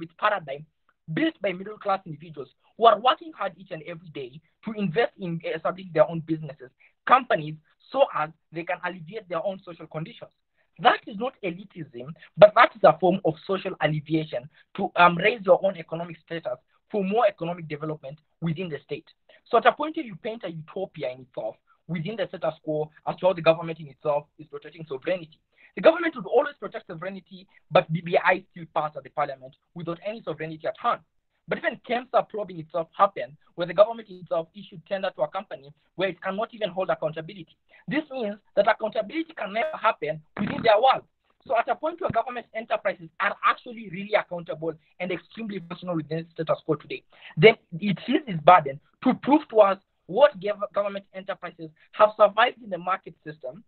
its paradigm built by middle-class individuals who are working hard each and every day to invest in establishing their own businesses, companies, so as they can alleviate their own social conditions. That is not elitism, but that is a form of social alleviation to raise your own economic status for more economic development within the state. So at a point where you paint a utopia in itself within the status quo as to how the government in itself is protecting sovereignty. The government would always protect sovereignty, but BBI still passed at the parliament without any sovereignty at hand. But even KEMSA probing itself happened, where the government itself issued tender to a company where it cannot even hold accountability. This means that accountability can never happen within their world. So at a point where government enterprises are actually really accountable and extremely functional within the status quo today, then it is its burden to prove to us what government enterprises have survived in the market system.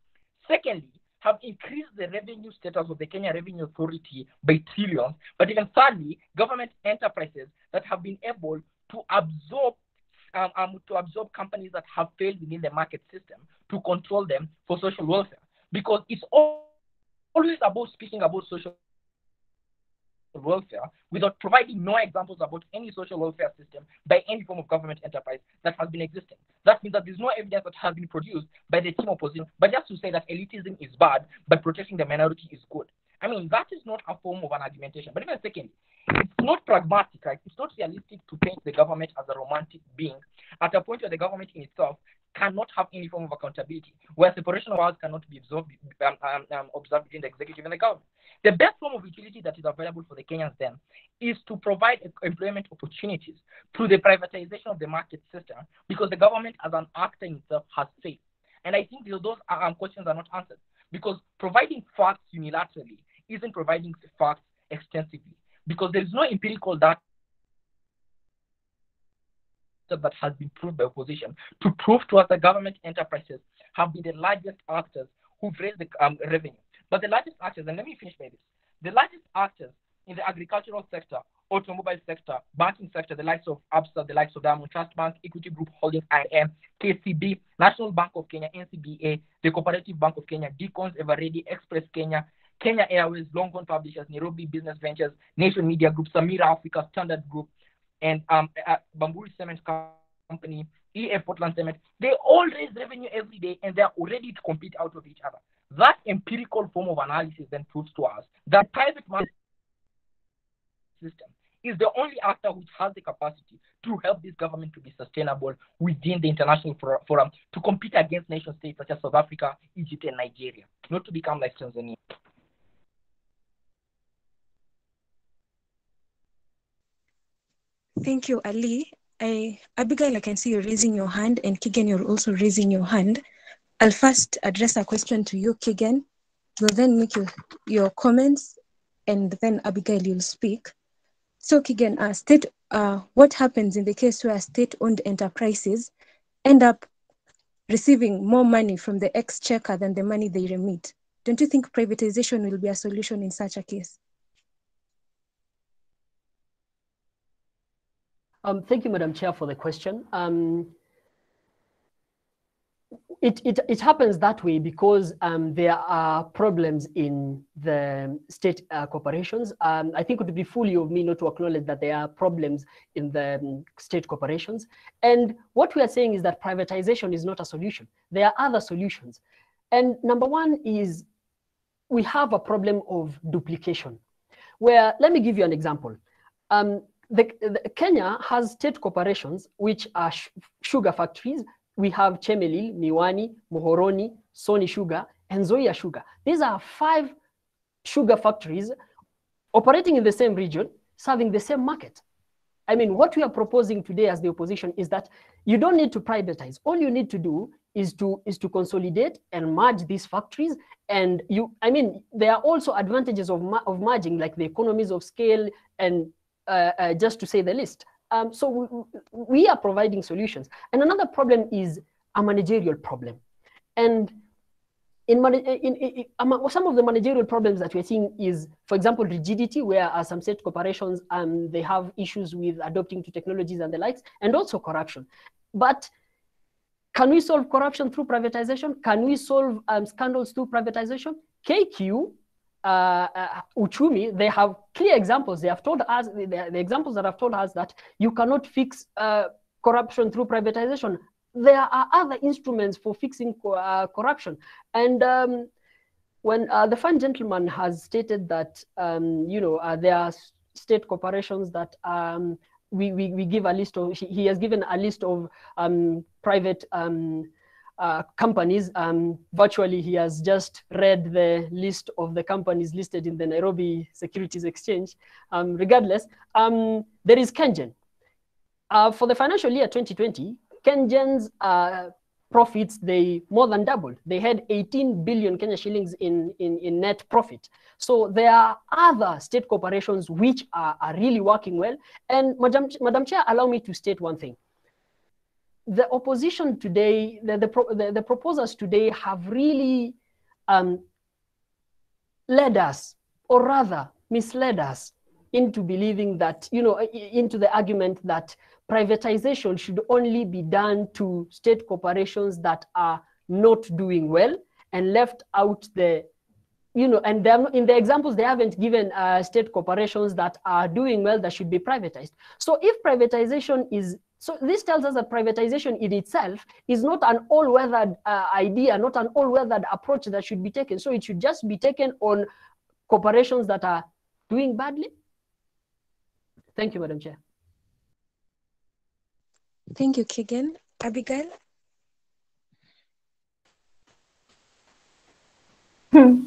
Secondly, have increased the revenue status of the Kenya Revenue Authority by trillions, but even thirdly, government enterprises that have been able to absorb companies that have failed within the market system to control them for social welfare. Because it's always about speaking about social welfare without providing no examples about any social welfare system by any form of government enterprise that has been existing. That means that there's no evidence that has been produced by the team opposition, but just to say that elitism is bad, but protecting the minority is good. I mean, that is not a form of an argumentation. But even secondly, it's not pragmatic, right? It's not realistic to paint the government as a romantic being at a point where the government in itself cannot have any form of accountability, where separation of powers cannot be observed between the executive and the government. The best form of utility that is available for the Kenyans then is to provide employment opportunities through the privatization of the market system, because the government as an actor in itself has failed. And I think those questions are not answered, because providing facts unilaterally isn't providing facts extensively, because there is no empirical data that has been proved by opposition to prove to us that government enterprises have been the largest actors who've raised the revenue. But the largest actors, and let me finish by this, the largest actors in the agricultural sector, automobile sector, banking sector, the likes of Absa, the likes of Diamond Trust Bank, Equity Group Holdings, IM, KCB, National Bank of Kenya, NCBA, the Cooperative Bank of Kenya, Deacons, Everready, Express Kenya, Kenya Airways, Longhorn Publishers, Nairobi Business Ventures, Nation Media Group, Samira Africa, Standard Group, and Bamburi Cement Company, EF Portland Cement, they all raise revenue every day and they're ready to compete out of each other. That empirical form of analysis then proves to us that private market system is the only actor which has the capacity to help this government to be sustainable within the international forum to compete against nation states such as South Africa, Egypt, and Nigeria, not to become like Tanzania. Thank you, Ali. Abigail, I can see you're raising your hand, and Keegan, you're also raising your hand. I'll first address a question to you, Kegan. We'll then make your comments, and then Abigail, you'll speak. So Kegan, what happens in the case where state-owned enterprises end up receiving more money from the exchequer than the money they remit? Don't you think privatization will be a solution in such a case? Thank you, Madam Chair, for the question. It happens that way because there are problems in the state corporations. I think it would be foolish of me not to acknowledge that there are problems in the state corporations. And what we are saying is that privatization is not a solution. There are other solutions. And number one is we have a problem of duplication, where, let me give you an example. Kenya has state corporations, which are sugar factories. We have Chemelil, Miwani, Muhoroni, Sony Sugar, and Zoya Sugar. These are 5 sugar factories operating in the same region, serving the same market. I mean, what we are proposing today as the opposition is that you don't need to privatize. All you need to do is to consolidate and merge these factories. And there are also advantages of merging, like the economies of scale, and just to say the least. So we are providing solutions. And another problem is a managerial problem. And some of the managerial problems that we're seeing is, for example, rigidity, where some state corporations, they have issues with adopting to technologies and the likes, and also corruption. But can we solve corruption through privatization? Can we solve scandals through privatization? KQ, Uchumi, they have clear examples. They have told us, the examples that have told us that you cannot fix corruption through privatization. There are other instruments for fixing corruption. And when the fine gentleman has stated that, there are state corporations that we give a list of, he has given a list of private companies. Virtually, he has just read the list of the companies listed in the Nairobi Securities Exchange. Regardless, there is Kenyan. For the financial year 2020, Kenyan's profits, they more than doubled. They had 18 billion Kenya shillings in net profit. So there are other state corporations which are really working well. And Madam Chair, allow me to state one thing. The opposition today, the proposers today have really led us, or rather misled us, into believing that, into the argument that privatization should only be done to state corporations that are not doing well, and left out the, and in the examples, they haven't given state corporations that are doing well that should be privatized. So if privatization is, so this tells us that privatization in itself is not an all-weathered idea, not an all-weathered approach that should be taken. So it should just be taken on corporations that are doing badly. Thank you, Madam Chair. Thank you, Kegan. Abigail?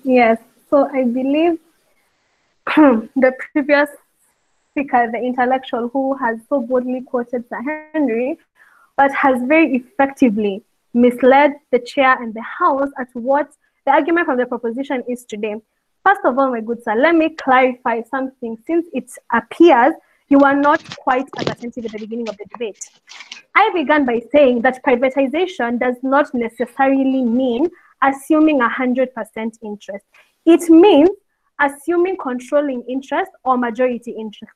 Yes, so I believe the previous speaker, the intellectual who has so boldly quoted Sir Henry, but has very effectively misled the chair and the House as to what the argument from the proposition is today. First of all, my good sir, let me clarify something, since it appears you are not quite as attentive at the beginning of the debate. I began by saying that privatization does not necessarily mean assuming 100% interest. It means assuming controlling interest or majority interest.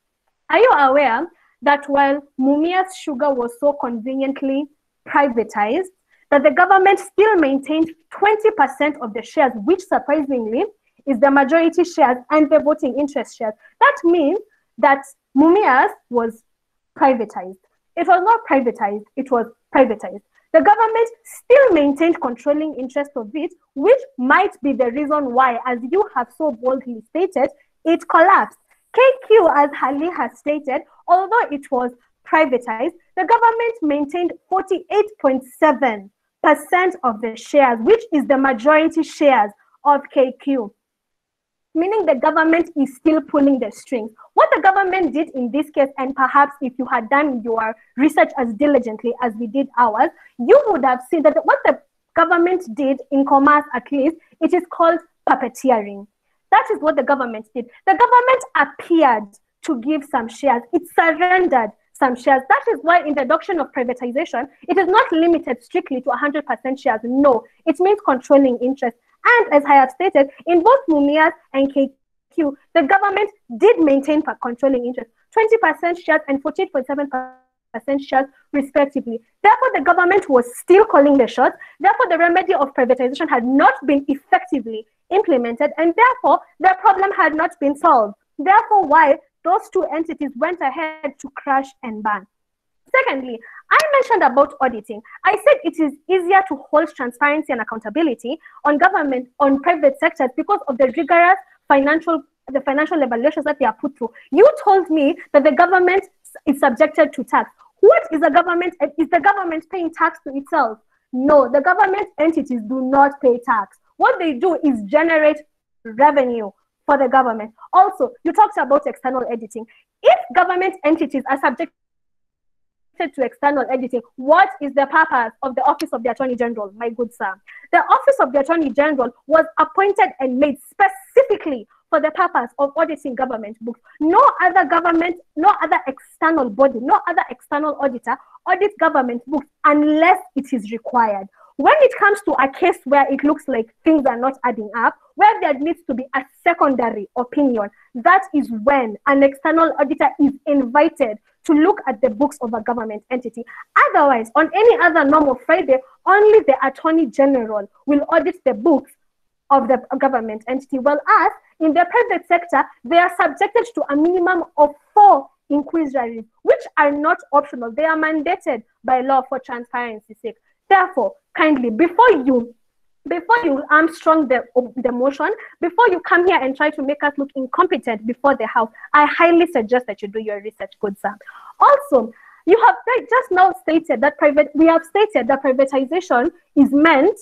Are you aware that while Mumia's sugar was so conveniently privatized, that the government still maintained 20% of the shares, which surprisingly is the majority shares and the voting interest shares? That means that Mumia's was privatized. It was not privatized, it was privatized. The government still maintained controlling interest of it, which might be the reason why, as you have so boldly stated, it collapsed. KQ, as Hali has stated, although it was privatized, the government maintained 48.7% of the shares, which is the majority shares of KQ. Meaning the government is still pulling the strings. What the government did in this case, and perhaps if you had done your research as diligently as we did ours, you would have seen that what the government did in commerce, at least, it is called puppeteering. That is what the government did. The government appeared to give some shares. It surrendered some shares. That is why in the doctrine of privatization, it is not limited strictly to 100% shares. No, it means controlling interest. And as I have stated, in both Mumias and KQ, the government did maintain controlling interest, 20% shares and 48.7% shares respectively. Therefore, the government was still calling the shots. Therefore, the remedy of privatization had not been effectively implemented, and therefore, the problem had not been solved. Therefore, why those two entities went ahead to crash and burn. Secondly, I mentioned about auditing. I said it is easier to hold transparency and accountability on government, on private sectors, because of the rigorous financial evaluations that they are put through. You told me that the government is subjected to tax. What is the government? Is the government paying tax to itself? No, the government entities do not pay tax. What they do is generate revenue for the government. Also, you talked about external auditing. If government entities are subjected to external auditing, what is the purpose of the Office of the Attorney General, my good sir? The Office of the Attorney General was appointed and made specifically for the purpose of auditing government books. No other external body, no other external auditor audits government books unless it is required. When it comes to a case where it looks like things are not adding up, where there needs to be a secondary opinion, that is when an external auditor is invited to look at the books of a government entity. Otherwise, on any other normal Friday, only the Attorney General will audit the books of the government entity. Well, as in the private sector, they are subjected to a minimum of 4 inquiries, which are not optional. They are mandated by law for transparency's sake. Therefore, kindly, before you Armstrong the motion, before you come here and try to make us look incompetent before the House, I highly suggest that you do your research, good sir. Also, you have just now stated that privatization is meant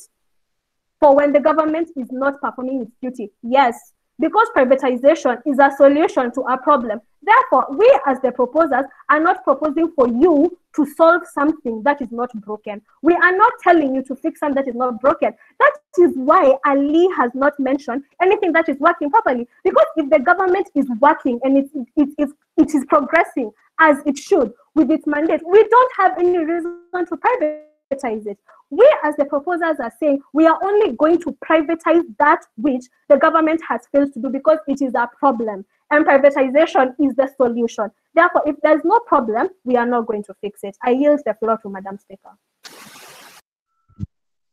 for when the government is not performing its duty. Yes, because privatization is a solution to a problem. Therefore, we as the proposers are not proposing for you to solve something that is not broken. We are not telling you to fix something that is not broken. That is why Ali has not mentioned anything that is working properly. Because if the government is working and it is progressing as it should with its mandate, we don't have any reason to privatize it. We as the proposers are saying we are only going to privatize that which the government has failed to do because it is a problem, and privatization is the solution. Therefore, if there's no problem, we are not going to fix it. I yield the floor to Madam Speaker.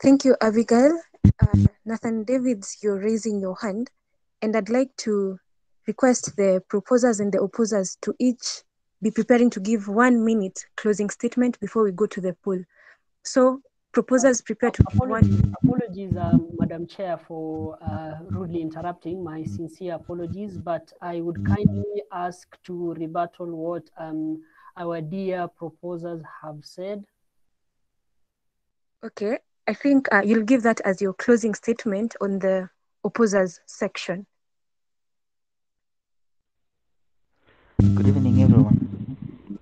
Thank you, Abigail. Nathan Davids, you're raising your hand, and I'd like to request the proposers and the opposers to each be preparing to give 1 minute closing statement before we go to the poll. So, proposers prepare to give 1 minute. Apologies, Madam Chair, for rudely interrupting. My sincere apologies, but I would kindly ask to rebuttal what our dear proposers have said. Okay, I think you'll give that as your closing statement on the opposers section. Good evening, everyone.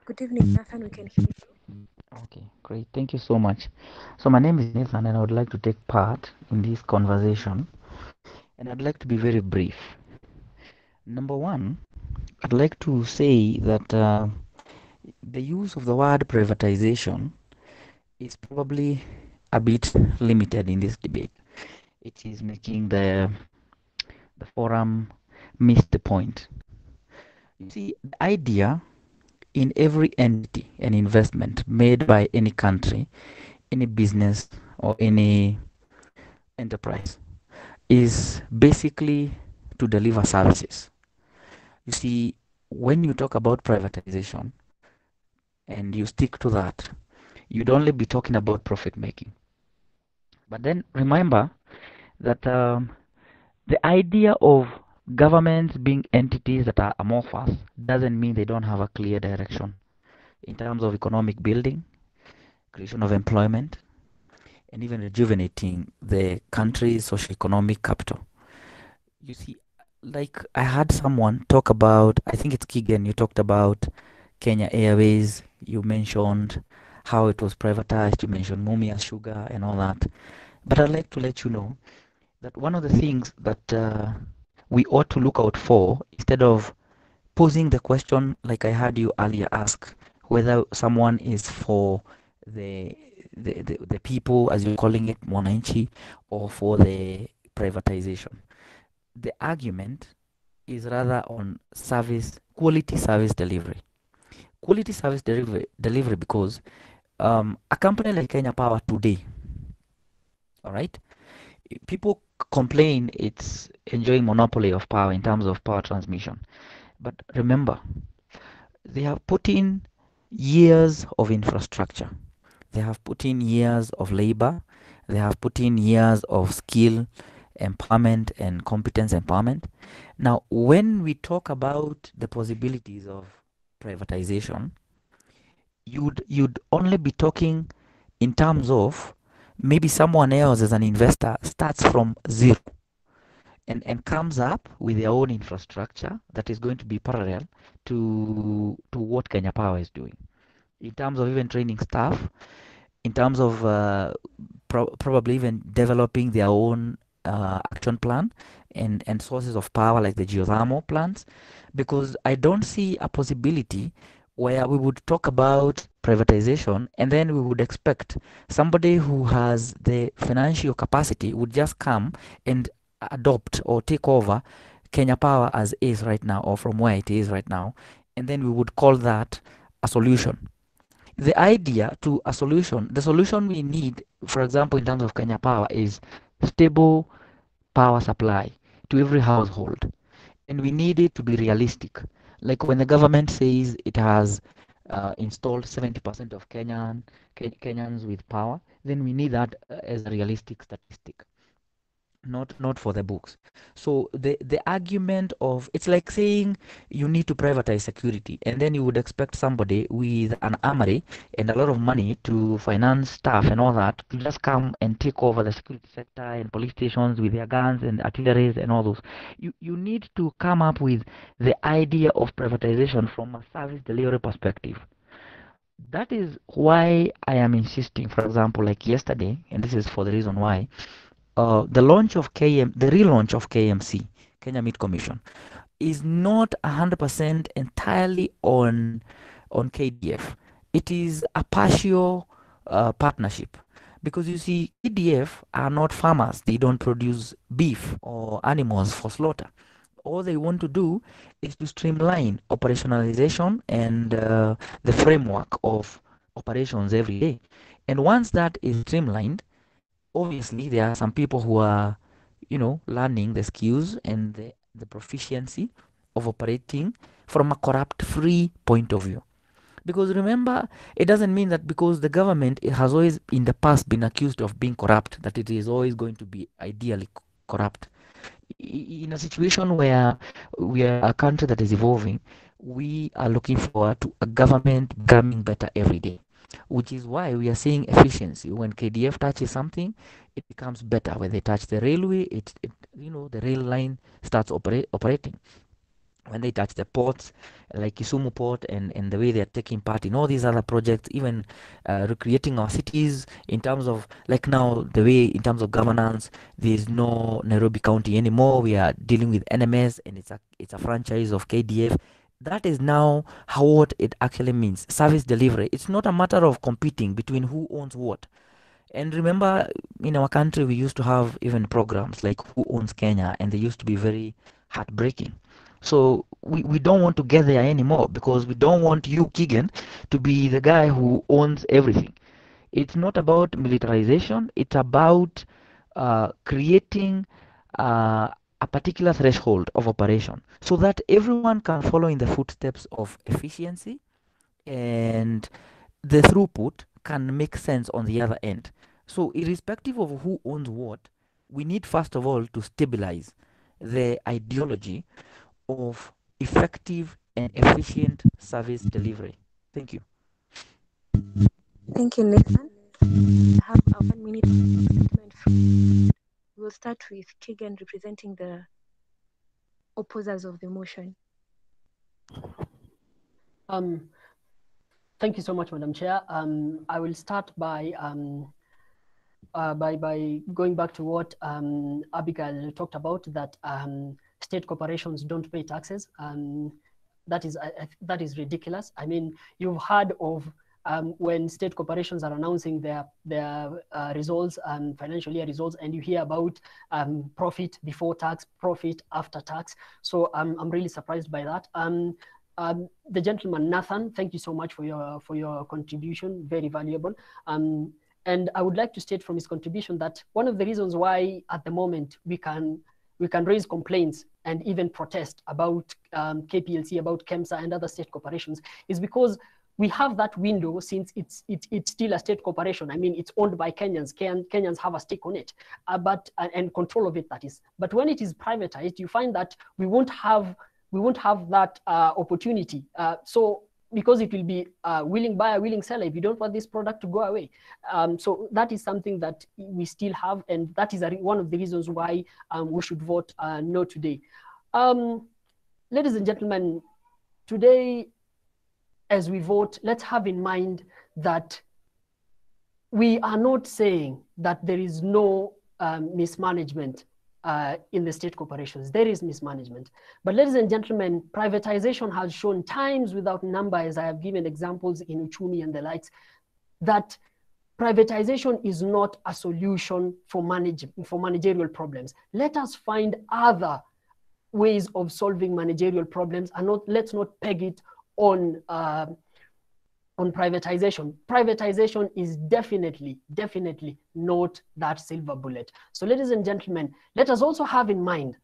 Good evening, Nathan. We can hear you. Okay, great. Thank you so much. So my name is Nathan, and I would like to take part in this conversation. And I'd like to be very brief. Number one, I'd like to say that the use of the word privatization is probably a bit limited in this debate. It is making the forum miss the point. You see, the idea in every entity and investment made by any country, any business, or any enterprise is basically to deliver services. You see, when you talk about privatization and you stick to that, you'd only be talking about profit making. But then remember that the idea of governments being entities that are amorphous doesn't mean they don't have a clear direction in terms of economic building, creation of employment, and even rejuvenating the country's socio-economic capital. You see, like I had someone talk about, I think it's Keegan, you talked about Kenya Airways, you mentioned how it was privatized. You mentioned Mumia Sugar and all that. But I'd like to let you know that one of the things that we ought to look out for, instead of posing the question like I heard you earlier ask, whether someone is for the the people, as you're calling it, Mwananchi, or for the privatization. The argument is rather on quality service delivery. Quality service delivery because a company like Kenya Power today, all right, people complain it's enjoying monopoly of power in terms of power transmission. But remember, they have put in years of infrastructure. They have put in years of labor. They have put in years of skill empowerment and competence empowerment. Now, when we talk about the possibilities of privatization, you'd only be talking in terms of maybe someone else as an investor starts from zero and comes up with their own infrastructure that is going to be parallel to what Kenya Power is doing in terms of even training staff, in terms of probably even developing their own action plan and sources of power like the geothermal plants, because I don't see a possibility where we would talk about privatization and then we would expect somebody who has the financial capacity would just come and adopt or take over Kenya Power as is right now or from where it is right now, and then we would call that a solution. The idea to a solution, the solution we need, for example, in terms of Kenya Power, is stable power supply to every household. And we need it to be realistic. Like when the government says it has installed 70% of Kenyans with power, then we need that as a realistic statistic, not for the books. So the argument of, it's like saying you need to privatize security and then you would expect somebody with an armory and a lot of money to finance staff and all that to just come and take over the security sector and police stations with their guns and artilleries and all those. You need to come up with the idea of privatization from a service delivery perspective. That is why I am insisting, for example, like yesterday, and this is for the reason why the relaunch of KMC, Kenya Meat Commission, is not 100% entirely on KDF. It is a partial partnership because you see, KDF are not farmers. They don't produce beef or animals for slaughter. All they want to do is to streamline operationalization and the framework of operations every day. And once that is streamlined, obviously there are some people who are learning the skills and the proficiency of operating from a corrupt free point of view. Because remember, it doesn't mean that because the government has always in the past been accused of being corrupt that it is always going to be ideally corrupt. In a situation where we are a country that is evolving, we are looking forward to a government becoming better every day, which is why we are seeing efficiency. When KDF touches something, it becomes better. When they touch the railway, the rail line starts operating. When they touch the ports, like Kisumu Port, and the way they are taking part in all these other projects, even recreating our cities in terms of, like now, the way in terms of governance, there is no Nairobi County anymore. We are dealing with NMS, and it's a franchise of KDF. That is now what it actually means. Service delivery. It's not a matter of competing between who owns what. And remember, in our country, we used to have even programs like Who Owns Kenya, and they used to be very heartbreaking. So we don't want to get there anymore because we don't want you, Keegan, to be the guy who owns everything. It's not about militarization, it's about creating a particular threshold of operation so that everyone can follow in the footsteps of efficiency and the throughput can make sense on the other end. So, irrespective of who owns what, we need first of all to stabilize the ideology of effective and efficient service delivery. Thank you. Thank you, Nathan. I have a 1 minute statement. We'll start with Keegan representing the opposers of the motion. Thank you so much, Madam Chair. I will start by going back to what Abigail talked about, that state corporations don't pay taxes. That is ridiculous. I mean, you've heard of when state corporations are announcing their results, financial year results, and you hear about profit before tax, profit after tax. So I'm really surprised by that. The gentleman Nathan, thank you so much for your contribution, very valuable. And I would like to state from his contribution that one of the reasons why at the moment we can raise complaints and even protest about KPLC, about KEMSA and other state corporations is because we have that window, since it's still a state corporation. I mean, it's owned by Kenyans. Kenyans have a stake on it, and control of it, that is. But when it is privatized, you find that we won't have that opportunity. So because it will be willing buyer, willing seller. If you don't want this product to go away, so that is something that we still have, and that is one of the reasons why we should vote no today. Ladies and gentlemen, today, as we vote, let's have in mind that we are not saying that there is no mismanagement in the state corporations. There is mismanagement. But ladies and gentlemen, privatization has shown times without number, as I have given examples in Uchumi and the likes, that privatization is not a solution for managerial problems. Let us find other ways of solving managerial problems, and let's not peg it on privatization. Privatization is definitely not that silver bullet. So ladies and gentlemen, let us also have in mind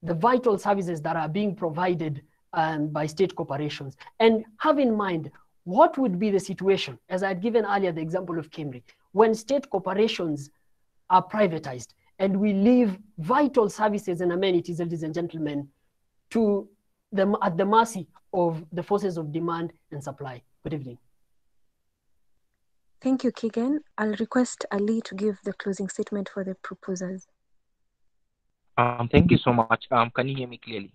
the vital services that are being provided by state corporations, and have in mind what would be the situation, as I had given earlier the example of Cambridge, when state corporations are privatized and we leave vital services and amenities, ladies and gentlemen, to them at the mercy of the forces of demand and supply. Good evening. Thank you, Keegan. I'll request Ali to give the closing statement for the proposals. Thank you so much. Can you hear me clearly?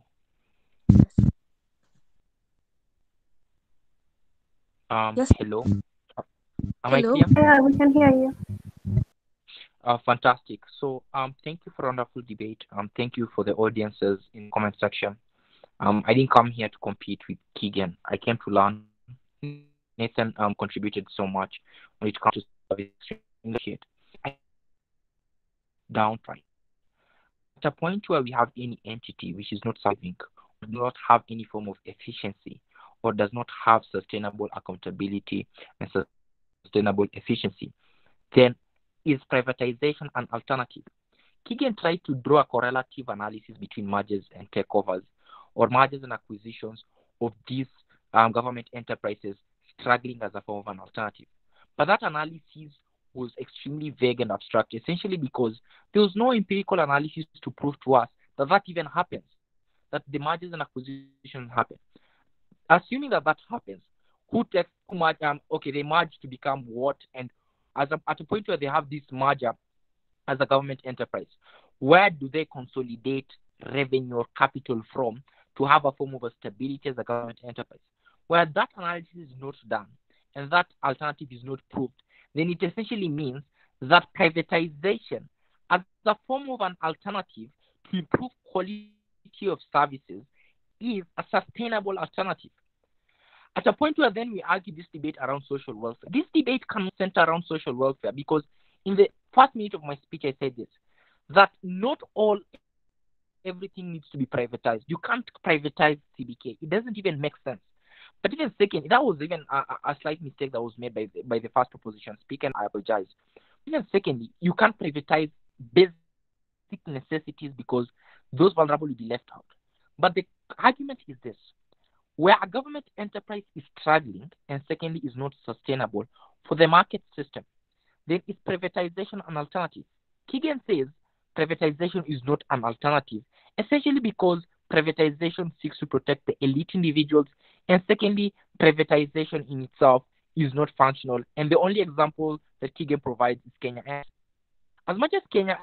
Yes. Hello. Am Hello. I clear? Yeah, we can hear you. Fantastic. So thank you for a wonderful debate. Thank you for the audiences in the comment section. I didn't come here to compete with Keegan. I came to learn. Nathan contributed so much when it comes to service. I down price. At a point where we have any entity which is not serving, or does not have any form of efficiency, or does not have sustainable accountability and sustainable efficiency, then is privatization an alternative? Keegan tried to draw a correlative analysis between mergers and takeovers, or mergers and acquisitions of these government enterprises struggling as a form of an alternative. But that analysis was extremely vague and abstract, essentially because there was no empirical analysis to prove to us that that even happens, that the mergers and acquisitions happen. Assuming that that happens, they merge to become what, and at a point where they have this merger as a government enterprise, where do they consolidate revenue or capital from to have a form of a stability as a government enterprise? Where that analysis is not done and that alternative is not proved, then it essentially means that privatization as a form of an alternative to improve quality of services is a sustainable alternative. At a point where then we argue this debate around social welfare, this debate cannot center around social welfare, because in the first minute of my speech I said this, that not everything needs to be privatized. You can't privatize CBK. It doesn't even make sense. But even second, that was even a slight mistake that was made by the first opposition speaker, and I apologize. Even secondly, you can't privatize basic necessities because those vulnerable will be left out. But the argument is this: where a government enterprise is struggling and secondly is not sustainable for the market system, then is privatization an alternative? Keegan says privatization is not an alternative, essentially because privatization seeks to protect the elite individuals, and secondly, privatization in itself is not functional. And the only example that Keegan provides is Kenya. As much as Kenya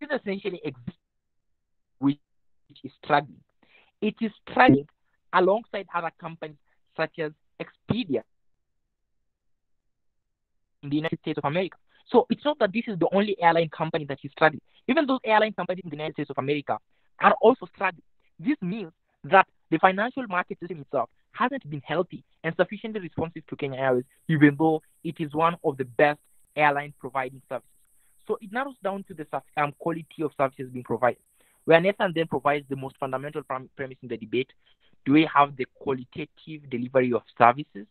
is essentially exists, which is struggling, it is struggling alongside other companies such as Expedia in the United States of America. So it's not that this is the only airline company that is struggling. Even those airline companies in the United States of America are also struggling. This means that the financial market system itself hasn't been healthy and sufficiently responsive to Kenya Airways, even though it is one of the best airline providing services. So it narrows down to the quality of services being provided. Where Nathan then provides the most fundamental premise in the debate, do we have the qualitative delivery of services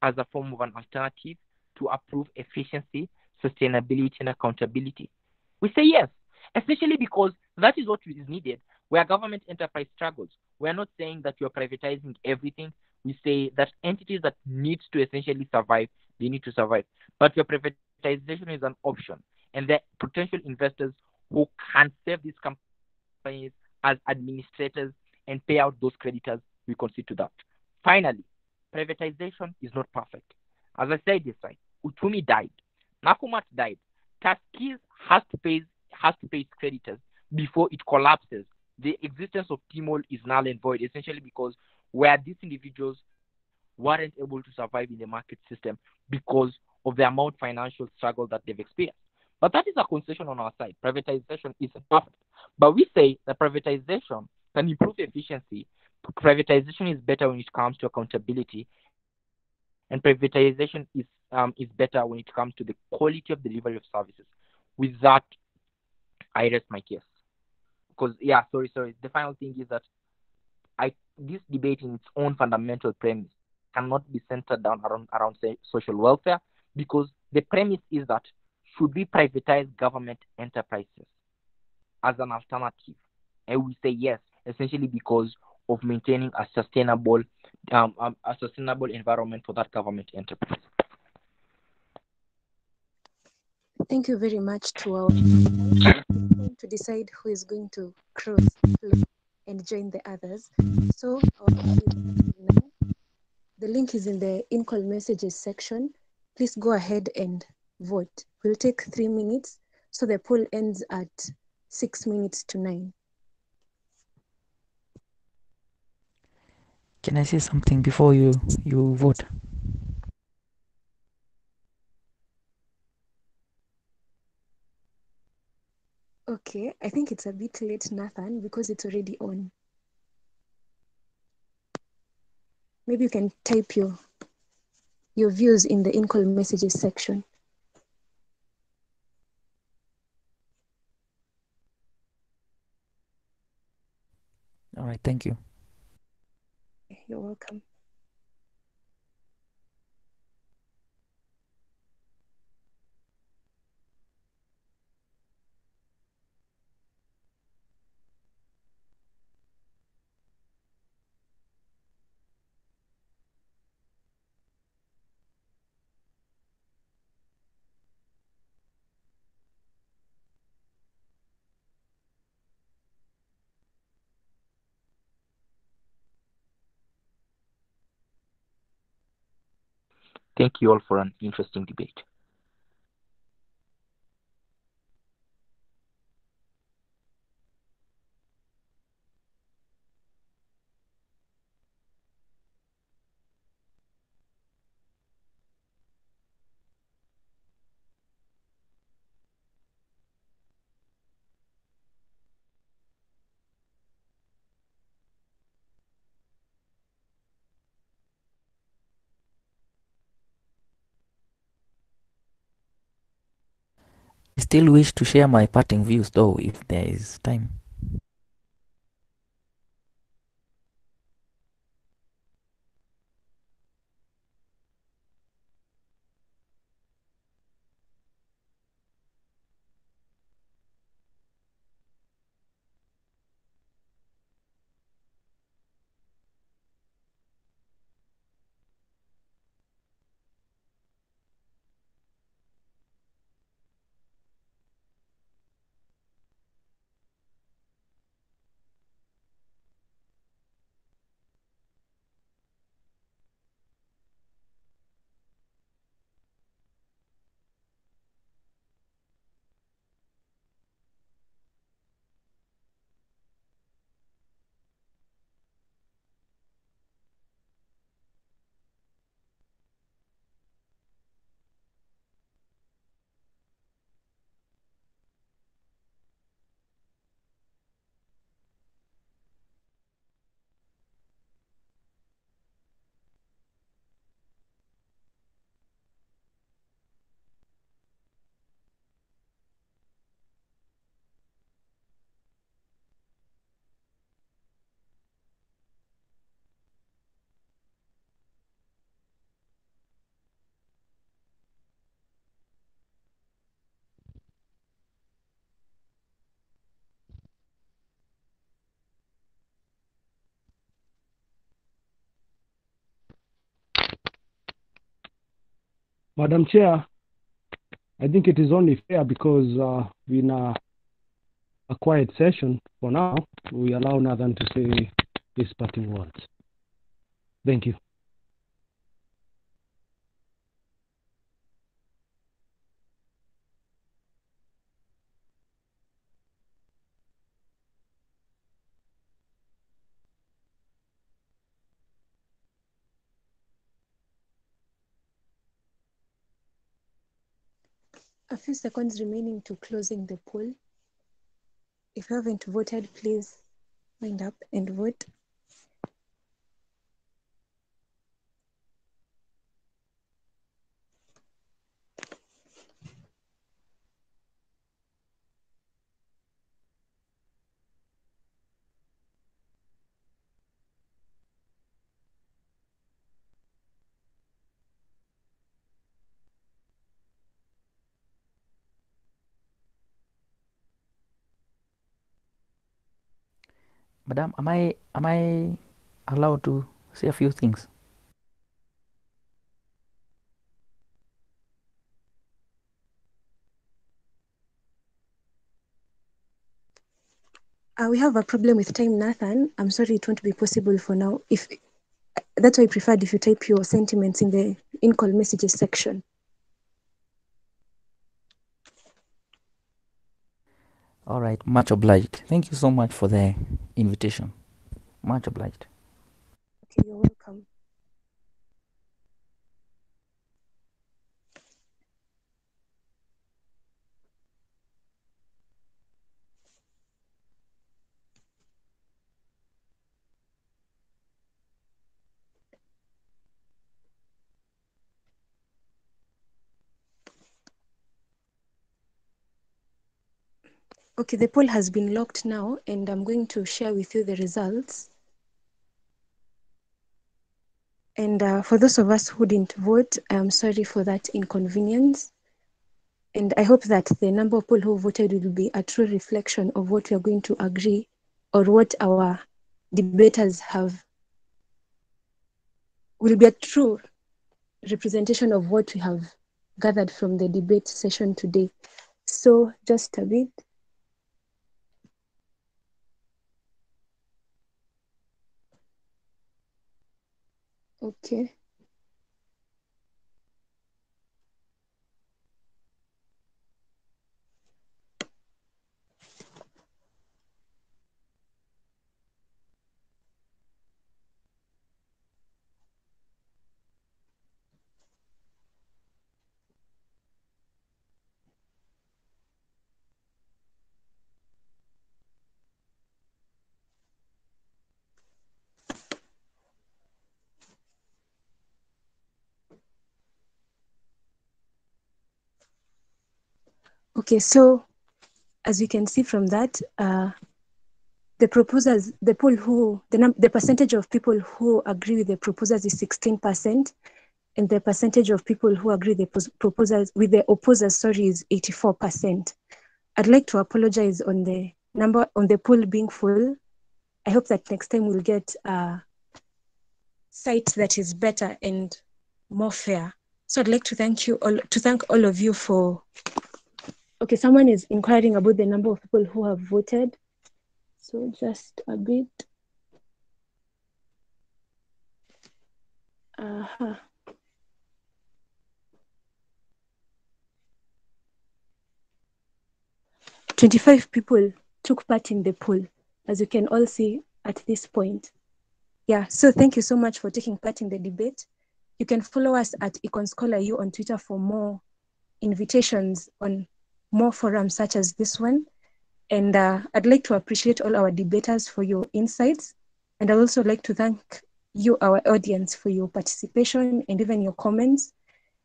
as a form of an alternative to improve efficiency, sustainability, and accountability? We say yes, especially because that is what is needed where government enterprise struggles. We're not saying that you're privatizing everything. We say that entities that need to essentially survive, they need to survive. But your privatization is an option. And the potential investors who can save these companies as administrators and pay out those creditors, we concede to that. Finally, privatization is not perfect. As I said this time, Uchumi died. Nakumat died. Taskis has to pay its creditors before it collapses. The existence of Timol is null and void, essentially because where these individuals weren't able to survive in the market system because of the amount financial struggle that they've experienced. But that is a concession on our side. Privatization isn't perfect. But we say that privatization can improve efficiency. Privatization is better when it comes to accountability, and privatization is better when it comes to the quality of delivery of services. With that, I rest my case. Because sorry. The final thing is that this debate in its own fundamental premise cannot be centered down around say, social welfare, because the premise is that should we privatize government enterprises as an alternative? And we say yes, essentially because of maintaining a sustainable environment for that government enterprise. Thank you very much to our to decide who is going to cross the floor and join the others. So the link is in the in-call messages section. Please go ahead and vote. We'll take 3 minutes, so the poll ends at 6 minutes to 9. Can I say something before you vote? Okay, I think it's a bit late, Nathan, because it's already on. Maybe you can type your views in the in-call messages section. All right, thank you. You're welcome. Thank you all for an interesting debate. I still wish to share my parting views though, if there is time. Madam Chair, I think it is only fair because we're in a quiet session for now. We allow Nathan to say his parting words. Thank you. A few seconds remaining to closing the poll. If you haven't voted, please wind up and vote. Madam, am I allowed to say a few things? We have a problem with time, Nathan. I'm sorry it won't be possible for now. That's why I preferred if you type your sentiments in the in-call messages section. All right, much obliged. Thank you so much for the invitation. Much obliged. Okay, you're welcome. Okay, the poll has been locked now, and I'm going to share with you the results. And for those of us who didn't vote, I'm sorry for that inconvenience. And I hope that the number of people who voted will be a true reflection of what we are going to agree or what our debaters will be a true representation of what we have gathered from the debate session today. So just a bit. Okay. Okay, so as you can see from that, the proposals, the percentage of people who agree with the proposals is 16%, and the percentage of people who agree with the opposers, is 84%. I'd like to apologize on the poll being full. I hope that next time we'll get a site that is better and more fair. So I'd like to thank all of you for. Okay, someone is inquiring about the number of people who have voted. So just a bit. 25 people took part in the poll, as you can all see at this point. Yeah, so thank you so much for taking part in the debate. You can follow us at EconScholarU on Twitter for more invitations on more forums such as this one. And I'd like to appreciate all our debaters for your insights. And I'd also like to thank you, our audience, for your participation and even your comments.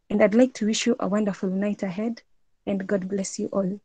And I'd like to wish you a wonderful night ahead. And God bless you all.